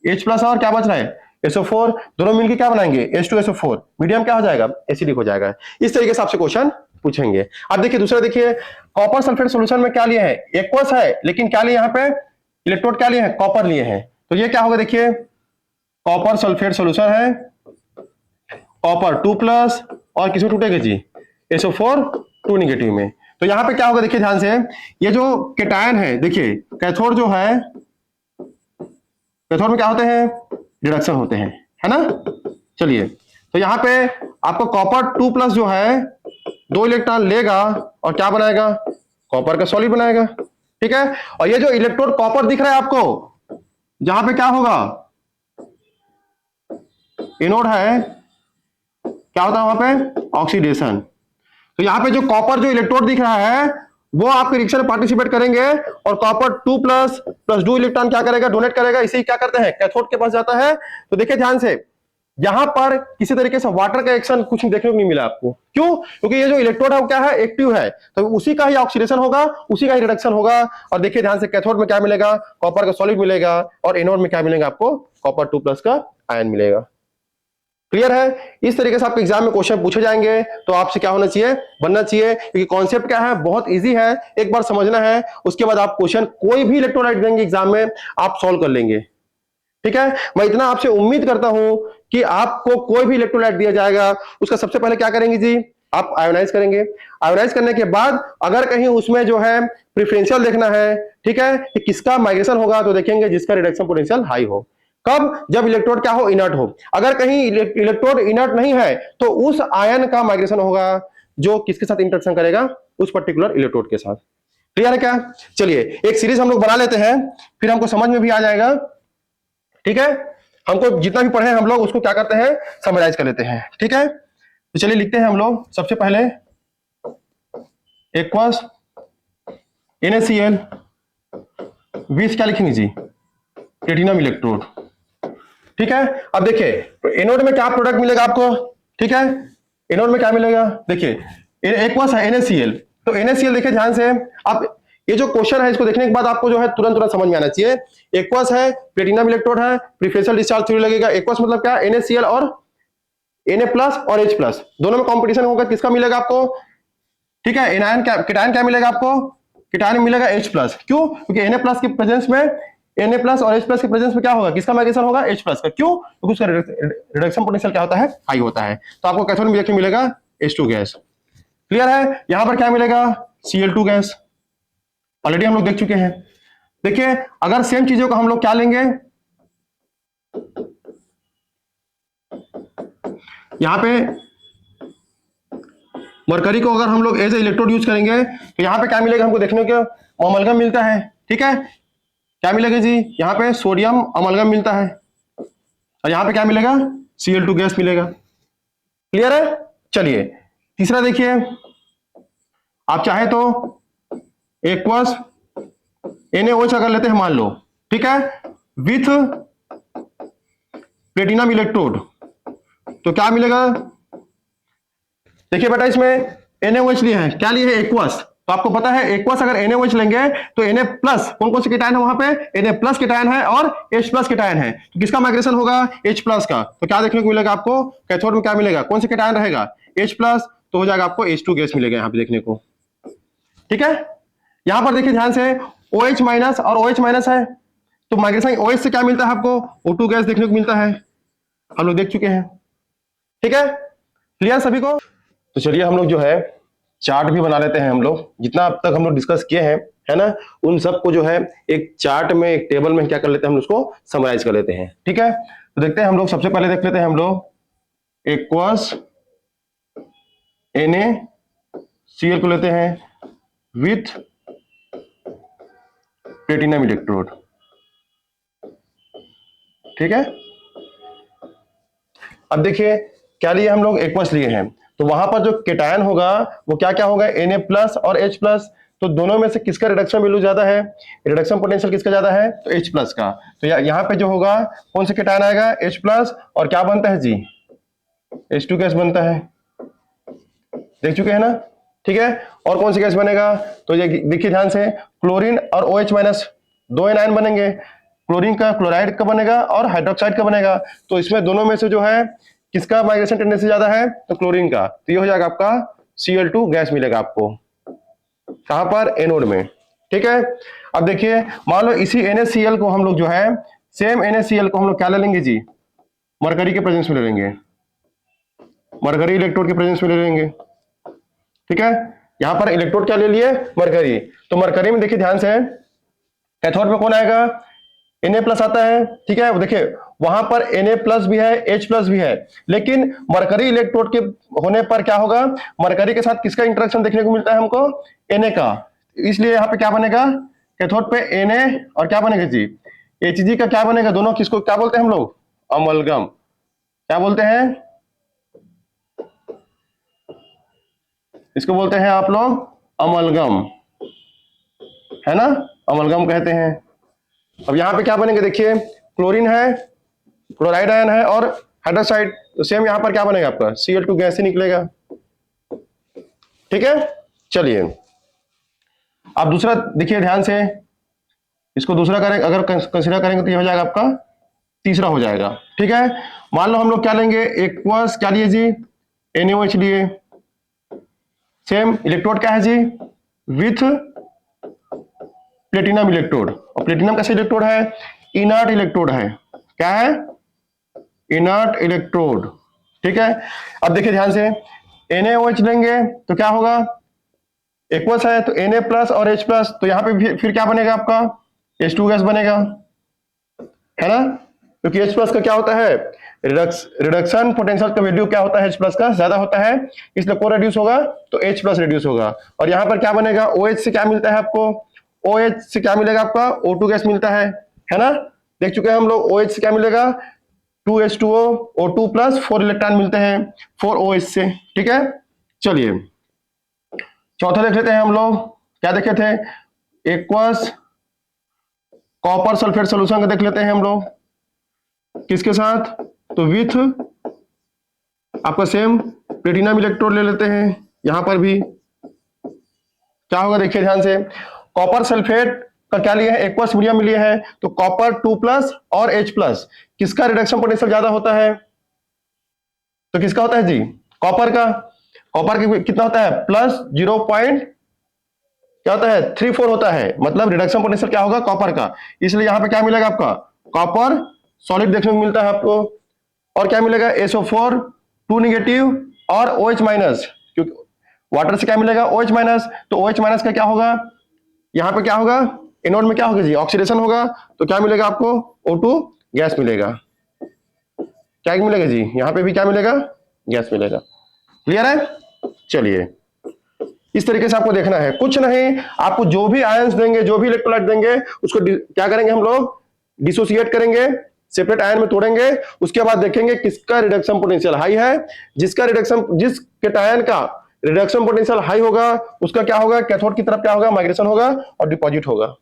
H+ और क्या बच रहा है, SO4, दोनों मिलकर क्या बनाएंगे, H2SO4, मीडियम क्या हो जाएगा, एसिडिक हो जाएगा। इस तरीके से आपसे क्वेश्चन पूछेंगे। अब देखिए दूसरा, देखिए कॉपर सल्फेट सोल्यूशन में क्या लिया है, एक्वस है, लेकिन क्या लिया यहाँ पे, इलेक्ट्रोड क्या लिए हैं, कॉपर लिए हैं, तो ये क्या होगा, देखिए कॉपर सल्फेट सोल्यूशन है, कॉपर 2+ और किसमें टूटेगा जी, SO4 2 नेगेटिव में। तो यहां पे क्या होगा, देखिए ध्यान से, ये जो केटायन है, देखिए कैथोड जो है, कैथोड में क्या होते हैं, रिडक्शन होते हैं, है ना। चलिए, तो यहां पे आपको कॉपर 2+ जो है 2 इलेक्ट्रॉन लेगा और क्या बनाएगा, कॉपर का सॉलिड बनाएगा, ठीक है। और ये जो इलेक्ट्रोड कॉपर दिख रहा है आपको, जहां पे क्या होगा, एनोड है, क्या होता है वहां पे, ऑक्सीडेशन। तो यहाँ पे जो कॉपर जो इलेक्ट्रोड दिख रहा है वो आपके रिएक्शन में पार्टिसिपेट करेंगे, और कॉपर 2+ + 2 इलेक्ट्रॉन क्या करेगा, डोनेट करेगा, इसे क्या करते हैं, कैथोड के पास जाता है। तो देखिए ध्यान से, यहां पर किसी तरीके से वाटर का एक्शन कुछ देखने को नहीं मिला आपको, क्यों, क्योंकि ये जो इलेक्ट्रोड है वो क्या है, एक्टिव है, तो उसी का ही ऑक्सीडेशन होगा, उसी का ही रिडक्शन होगा। और देखिए ध्यान से, कैथोड में क्या मिलेगा, कॉपर का सॉलिड मिलेगा, और एनोड में क्या मिलेगा, आपको कॉपर 2+ का आयन मिलेगा। क्लियर है। इस तरीके से आपके एग्जाम में क्वेश्चन पूछे जाएंगे, तो आपसे क्या होना चाहिए, बनना चाहिए, क्योंकि कॉन्सेप्ट क्या है, बहुत इजी है, एक बार समझना है, उसके बाद आप क्वेश्चन कोई भी इलेक्ट्रोलाइट देंगे एग्जाम में आप सॉल्व कर लेंगे, ठीक है। मैं इतना आपसे उम्मीद करता हूं कि आपको कोई भी इलेक्ट्रोलाइट दिया जाएगा उसका सबसे पहले क्या करेंगे जी, आप आयोनाइज करेंगे, आयोनाइज करने के बाद अगर कहीं उसमें जो है प्रिफरेंशियल देखना है, ठीक है, कि किसका माइग्रेशन होगा, तो देखेंगे जिसका रिडक्शन पोटेंशियल हाई हो। कब, जब इलेक्ट्रोड क्या हो, इनर्ट हो। अगर कहीं इलेक्ट्रोड इनर्ट नहीं है तो उस आयन का माइग्रेशन होगा जो किसके साथ इंटरेक्शन करेगा, उस पर्टिकुलर इलेक्ट्रोड के साथ। क्लियर है क्या। चलिए एक सीरीज हम लोग बना लेते हैं, फिर हमको समझ में भी आ जाएगा, ठीक है। हमको जितना भी पढ़े हम लोग उसको क्या करते हैं, समराइज कर लेते हैं, ठीक है। तो चलिए लिखते हैं हम लोग, सबसे पहले एक्वस NaCl, 20 क्या लिखेंगे जी, प्लेटिनम इलेक्ट्रोड, ठीक है। अब देखिए एनोड में क्या प्रोडक्ट मिलेगा आपको, ठीक है, एनोड में क्या मिलेगा, देखिए एक्वस है NaCl, तो NaCl देखिए ध्यान से, आप ये जो क्वेश्चन है इसको देखने के बाद आपको जो है तुरंत समझ में आना चाहिए। एक्वस है, प्लेटिनम इलेक्ट्रोड है, प्रेफरेंशियल डिस्चार्ज थ्योरी लगेगा। एक्वस मतलब क्या, NaCl और Na+ और H+ दोनों में कंपटीशन होगा, किसका मिलेगा आपको, ठीक है। एनायन क्या, केटायन क्या मिलेगा आपको, केटायन मिलेगा H+, क्यों, क्योंकि Na+ के प्रेजेंस में, Na+ और H+ के प्रेजेंस में क्या होगा, किसका माइग्रेशन होगा, H+ का, क्यों, क्योंकि उसका रिडक्शन पोटेंशियल क्या होता है, हाई होता है। तो आपको कैथोड में देखिए मिलेगा H2 गैस। क्लियर है। यहां पर क्या मिलेगा, Cl2 गैस, ऑलरेडी हम लोग देख चुके हैं। देखिए अगर सेम चीजों को हम लोग क्या लेंगे, यहां पे मरकरी को अगर हम लोग एज ए इलेक्ट्रोड यूज करेंगे तो यहां पे क्या मिलेगा हमको देखने को, अमलगम मिलता है, ठीक है। क्या मिलेगा जी, यहाँ पे सोडियम अमलगम मिलता है और यहाँ पे क्या मिलेगा, Cl2 गैस मिलेगा। क्लियर है। चलिए तीसरा देखिए, आप चाहे तो एक्वस NaOH अगर लेते हैं मान लो, ठीक है, विथ प्लेटिनम इलेक्ट्रोड, तो क्या मिलेगा। देखिए बेटा इसमें NaOH लिए हैं, क्या लिए है, एक्वस। तो आपको पता है एक्वस अगर NaOH लेंगे तो Na प्लस कौन कौन से कीटायन है वहां पे, Na प्लस कीटायन है और H प्लस कीटायन है, तो किसका माइग्रेशन होगा, H प्लस का। तो क्या देखने को मिलेगा आपको, कैथोड में क्या मिलेगा, कौन से कीटायन रहेगा, H प्लस, तो हो जाएगा आपको H2 गैस मिलेगा यहाँ पे देखने को। ठीक है, यहां पर देखिए ध्यान से OH माइनस और OH माइनस है, तो माइग्रेशन OH से क्या मिलता है आपको, O2 गैस देखने को मिलता है, हम लोग देख चुके हैं। ठीक है, क्लियर सभी को। तो चलिए हम लोग जो है चार्ट भी बना लेते हैं, हम लोग जितना अब तक हम लोग डिस्कस किए हैं, है ना, उन सबको जो है एक चार्ट में, एक टेबल में क्या कर लेते हैं, हम उसको समराइज कर लेते हैं। ठीक है, तो देखते हैं हम लोग, सबसे पहले देख लेते हैं हम लोग एक्वस NaCl को लेते हैं विथ प्लेटिनम इलेक्ट्रोड। ठीक है, अब देखिए क्या लिए हम लोग, एक्वस लिए हैं, तो वहां पर जो केटायन होगा वो क्या क्या होगा, Na प्लस और H प्लस, तो दोनों में से किसका रिडक्शन वैल्यू ज्यादा है, रिडक्शन पोटेंशियल किसका ज्यादा है, तो H प्लस का। तो यहाँ पे जो होगा कौन सा केटायन आएगा, H प्लस, और क्या बनता है जी, H2 गैस बनता है, देख चुके हैं ना। ठीक है, और कौन सी गैस बनेगा, तो ये देखिए ध्यान से, क्लोरीन और OH माइनस दो एनायन बनेंगे, क्लोरीन का क्लोराइड का बनेगा और हाइड्रोक्साइड का बनेगा, तो इसमें दोनों में से जो है किसका माइग्रेशन टेंडेंसी ज्यादा है, तो क्लोरीन का, तो ये हो जाएगा आपका Cl2 गैस मिलेगा आपको, कहां पर, एनोड में। ठीक है, अब देखिए मान लो इसी NaCl को हम लोग जो है, सेम NaCl को हम लोग क्या ले लेंगे जी, मरकरी के प्रेजेंस में ले लेंगे, मरकरी इलेक्ट्रोड के प्रेजेंस में ले लेंगे। ठीक है, यहां पर इलेक्ट्रोड क्या ले लिए, मरकरी, तो मरकरी में देखिए ध्यान से, कैथोड में कौन आएगा, Na प्लस आता है। ठीक है, देखिए वहां पर Na प्लस भी है, H प्लस भी है, लेकिन मरकरी इलेक्ट्रोड के होने पर क्या होगा, मरकरी के साथ किसका इंटरेक्शन देखने को मिलता है हमको, Na का, इसलिए यहाँ पे क्या बनेगा, कैथोड पे Na और क्या बनेगा जी, Hg का क्या बनेगा, दोनों किसको क्या बोलते हैं हम लोग, अमलगम, क्या बोलते हैं, इसको बोलते हैं आप लोग अमलगम, है ना, अमलगम कहते हैं। अब यहाँ पे क्या बनेंगे, देखिए क्लोरीन है, क्लोराइड आयन है और हाइड्रोक्साइड, तो सेम यहाँ पर क्या बनेगा आपका, Cl2 गैस ही निकलेगा। ठीक है, चलिए अब दूसरा देखिए ध्यान से, इसको दूसरा करें अगर कंसीडर करेंगे तो ये हो जाएगा आपका तीसरा हो जाएगा। ठीक है, मान लो हम लोग क्या लेंगे, एक्वस क्या लिए जी, NaOH लिए, सेम इलेक्ट्रोड क्या है जी, विथ प्लेटिनम इलेक्ट्रोड, और प्लेटिनम कैसे इलेक्ट्रोड है, इनर्ट इलेक्ट्रोड है, क्या है, इनर्ट इलेक्ट्रोड। ठीक है, अब देखिए ध्यान से, NaOH लेंगे तो क्या होगा, एक्वस है तो Na प्लस और H प्लस, तो यहाँ पे फिर क्या बनेगा आपका, H2 गैस बनेगा, है ना, क्योंकि H प्लस का क्या होता है, रिडक्शन पोटेंशियल का वैल्यू क्या होता है, H प्लस का ज्यादा होता है, इसलिए को रिड्यूस होगा तो H प्लस रिड्यूस होगा, और यहाँ पर क्या बनेगा, OH से क्या मिलता है आपको, OH से क्या मिलेगा आपका, O2 गैस मिलता है ना, देख चुके हैं हम लोग, OH से क्या मिलेगा, 2H2O, O2 प्लस 4 इलेक्ट्रॉन मिलते हैं 4OH से। ठीक है, चलिए चौथा देख लेते हैं हम लोग, क्या देखे थे, एक्वस कॉपर सल्फेट सोल्यूशन का देख लेते हैं हम लोग, किसके साथ, तो विथ आपका सेम प्लेटिनम इलेक्ट्रोड ले लेते हैं, यहां पर भी क्या होगा, देखिए ध्यान से, कॉपर सल्फेट का क्या लिया है, एक्वस मीडियम में लिया है, तो कॉपर 2 प्लस और H प्लस, किसका रिडक्शन पोटेंशियल ज्यादा होता है, तो किसका होता है जी, कॉपर का, कॉपर की कितना होता है, प्लस 0. क्या होता है, 34 होता है, मतलब रिडक्शन पोटेंशियल क्या होगा, कॉपर का, इसलिए यहां पे क्या मिलेगा आपका, कॉपर सॉलिड देखने को मिलता है आपको, और क्या मिलेगा, SO4 2 नेगेटिव और OH माइनस, क्योंकि वाटर से क्या मिलेगा, OH माइनस, तो OH माइनस का क्या होगा, यहाँ पे क्या होगा, एनोड में क्या होगा जी, ऑक्सीडेशन होगा, तो क्या मिलेगा आपको, O2 गैस मिलेगा, क्या मिलेगा जी, यहाँ पे भी क्या मिलेगा, गैस मिलेगा। क्लियर है, चलिए इस तरीके से आपको देखना है, कुछ नहीं, आपको जो भी आयंस देंगे, जो भी इलेक्ट्रोलाइट देंगे, उसको क्या करेंगे हम लोग, डिसोसिएट करेंगे, सेपरेट आयन में तोड़ेंगे, उसके बाद देखेंगे किसका रिडक्शन पोटेंशियल हाई है। जिस केटायन का रिडक्शन पोटेंशियल हाई होगा उसका क्या होगा, कैथोड की तरफ क्या होगा, माइग्रेशन होगा और डिपॉजिट होगा।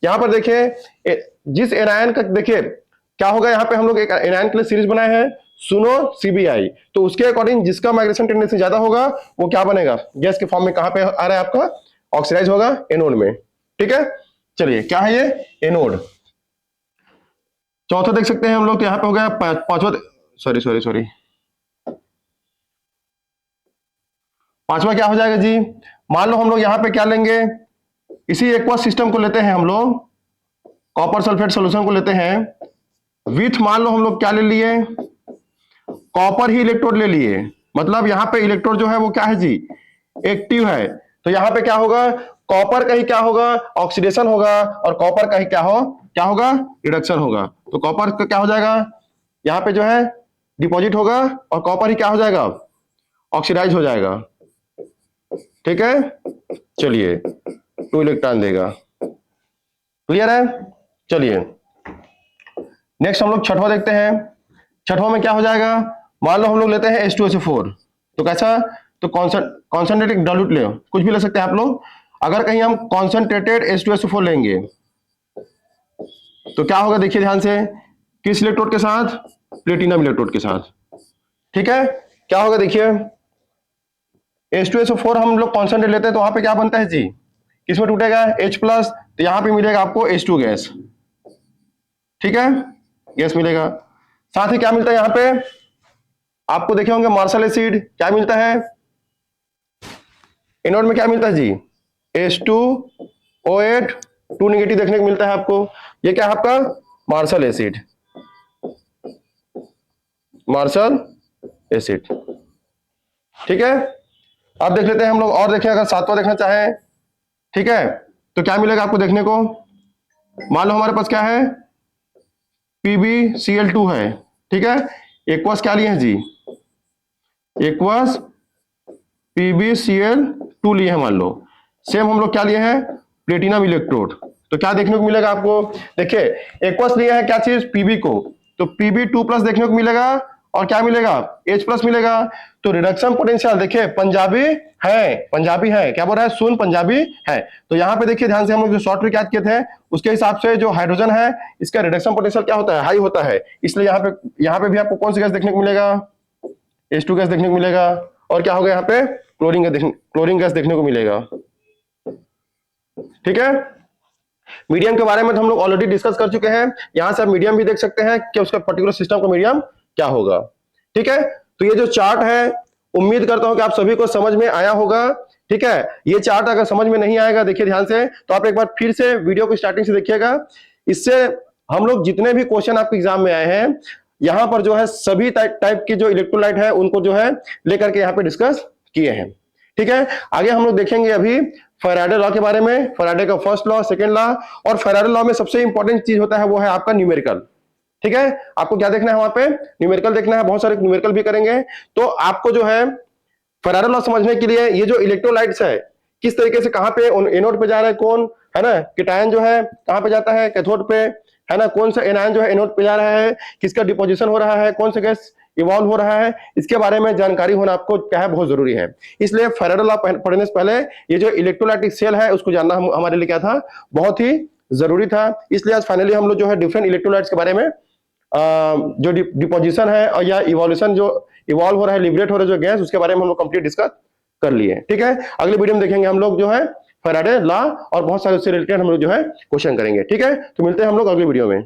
यहां पर देखिए जिस एनायन का, देखिए क्या होगा, यहां पे हम लोग एक एनायन के लिए सीरीज बनाए हैं, सुनो सीबीआई, तो उसके अकॉर्डिंग जिसका माइग्रेशन टेंडेंसी ज्यादा होगा वो क्या बनेगा, गैस के फॉर्म में कहां पे आ रहा है आपका, ऑक्सीडाइज होगा एनोड में। ठीक है, चलिए क्या है ये, एनोड। चौथा देख सकते हैं हम लोग, तो यहां पे हो गया पांचवा, सॉरी पांचवा क्या हो जाएगा जी, मान लो हम लोग यहां पे क्या लेंगे, इसी एक्वस सिस्टम को लेते हैं हम लोग, कॉपर सल्फेट सोल्यूशन को लेते हैं, विथ मान लो हम लोग क्या ले लिए, कॉपर ही इलेक्ट्रोड ले लिए, मतलब यहां पे इलेक्ट्रोड जो है वो क्या है जी, एक्टिव है, तो यहां पे क्या होगा, कॉपर का ही क्या होगा, ऑक्सीडेशन होगा, और कॉपर का ही क्या होगा, रिडक्शन होगा। तो कॉपर का क्या हो जाएगा, यहां पे जो है डिपॉजिट होगा, और कॉपर ही क्या हो जाएगा, ऑक्सीडाइज हो जाएगा। ठीक है, चलिए 2 इलेक्ट्रॉन देगा, क्लियर है। चलिए नेक्स्ट हम लोग छठवां देखते हैं। छठवां में क्या हो जाएगा, मान लो हम लोग लेते हैं H2SO4, तो कैसा, तो कॉन्सेंट्रेटेड डाइल्यूट ले, कुछ भी ले सकते हैं आप लोग। अगर कहीं हम कॉन्सेंट्रेटेड H2SO4 लेंगे तो क्या होगा, देखिए ध्यान से, किस इलेक्ट्रोड के साथ, प्लेटिनम इलेक्ट्रोड के साथ। ठीक है, क्या होगा देखिए, H2SO4 हम लोग कॉन्सेंट्रेट लेते हैं तो वहां पे क्या बनता है जी, किसमें टूटेगा, H प्लस, तो यहां पे मिलेगा आपको H2 गैस। ठीक है, गैस मिलेगा। साथ ही क्या मिलता है यहां पे, आपको देखे होंगे मार्शल एसिड, क्या मिलता है, एनोड में क्या मिलता है जी, H2O8 2 नेगेटिव देखने को मिलता है आपको, ये क्या है आपका, मार्शल एसिड, मार्शल एसिड। ठीक है, अब देख लेते हैं हम लोग, और देखें अगर सातवां देखना चाहें, ठीक है, तो क्या मिलेगा आपको देखने को, मान लो हमारे पास क्या है, PbCl2 है। ठीक है, एक्वस क्या लिए हैं जी, एक्वस PbCl2 लिए हैं मान लो, सेम हम लोग क्या लिए हैं, प्लेटिनम इलेक्ट्रोड, तो क्या देखने को मिलेगा आपको, देखिए एक्वस लिए हैं क्या चीज, Pb को, तो Pb2+ देखने को मिलेगा, और क्या मिलेगा, H+ मिलेगा। तो रिडक्शन पोटेंशियल देखिए पंजाबी है, क्या बोल रहा है, सुन पंजाबी है, तो यहाँ पे देखिए ध्यान से, हम लोग जो शॉर्ट ट्रिक याद किए थे उसके हिसाब से जो हाइड्रोजन है इसका रिडक्शन पोटेंशियल क्या होता है, हाई होता है, इसलिए यहाँ पे भी आपको कौन सी गैस देखने को मिलेगा, H2 गैस देखने को मिलेगा, और क्या होगा यहाँ पे, क्लोरीन गैस देखने को मिलेगा। ठीक है, मीडियम के बारे में तो हम लोग ऑलरेडी डिस्कस कर चुके हैं, यहां से आप मीडियम भी देख सकते हैं कि उसका पर्टिकुलर सिस्टम का मीडियम क्या होगा। ठीक है, तो ये जो चार्ट है, उम्मीद करता हूं कि आप सभी को समझ में आया होगा। ठीक है, ये चार्ट अगर समझ में नहीं आएगा, देखिए ध्यान से, तो आप एक बार फिर से वीडियो को स्टार्टिंग से देखिएगा, इससे हम लोग जितने भी क्वेश्चन आपके एग्जाम में आए हैं यहां पर जो है सभी टाइप की जो इलेक्ट्रोलाइट है उनको जो है लेकर के यहाँ पे डिस्कस किए हैं। ठीक है, आगे हम लोग देखेंगे अभी फैराडे लॉ के बारे में, फैराडे का फर्स्ट लॉ, सेकंड लॉ, और फैराडे लॉ में सबसे इंपॉर्टेंट चीज होता है वो है आपका न्यूमेरिकल। ठीक है, आपको क्या देखना है वहां पे, न्यूमेरिकल देखना है, बहुत सारे न्यूमेरिकल भी करेंगे। तो आपको जो है फैराडे लॉ समझने के लिए ये जो इलेक्ट्रोलाइट्स है किस तरीके से कहां पे एनोड पे जा रहा है, कौन है ना, कीटायन जो है कहां पे जाता है, कैथोड पे, है ना, कौन सा एनायन जो है एनोड पे जा रहा है, किसका डिपोजिशन हो रहा है, कौन सा गैस इवॉल्व हो रहा है, इसके बारे में जानकारी होना आपको क्या है, बहुत जरूरी है। इसलिए फैराडे लॉ पढ़ने से पहले ये जो इलेक्ट्रोलाइटिक सेल है उसको जानना हमारे लिए क्या था, बहुत ही जरूरी था। इसलिए आज फाइनली हम लोग जो है डिफरेंट इलेक्ट्रोलाइट्स के बारे में जो डिपोजिशन है और या इवोल्यूशन जो इवॉल्व हो रहा है, लिबरेट हो रहा है जो गैस, उसके बारे में हम लोग कंप्लीट डिस्कस कर लिए। ठीक है, अगले वीडियो में देखेंगे हम लोग जो है फैराडे लॉ और बहुत सारे उससे रिलेटेड हम लोग जो है क्वेश्चन करेंगे। ठीक है, तो मिलते हैं हम लोग अगले वीडियो में।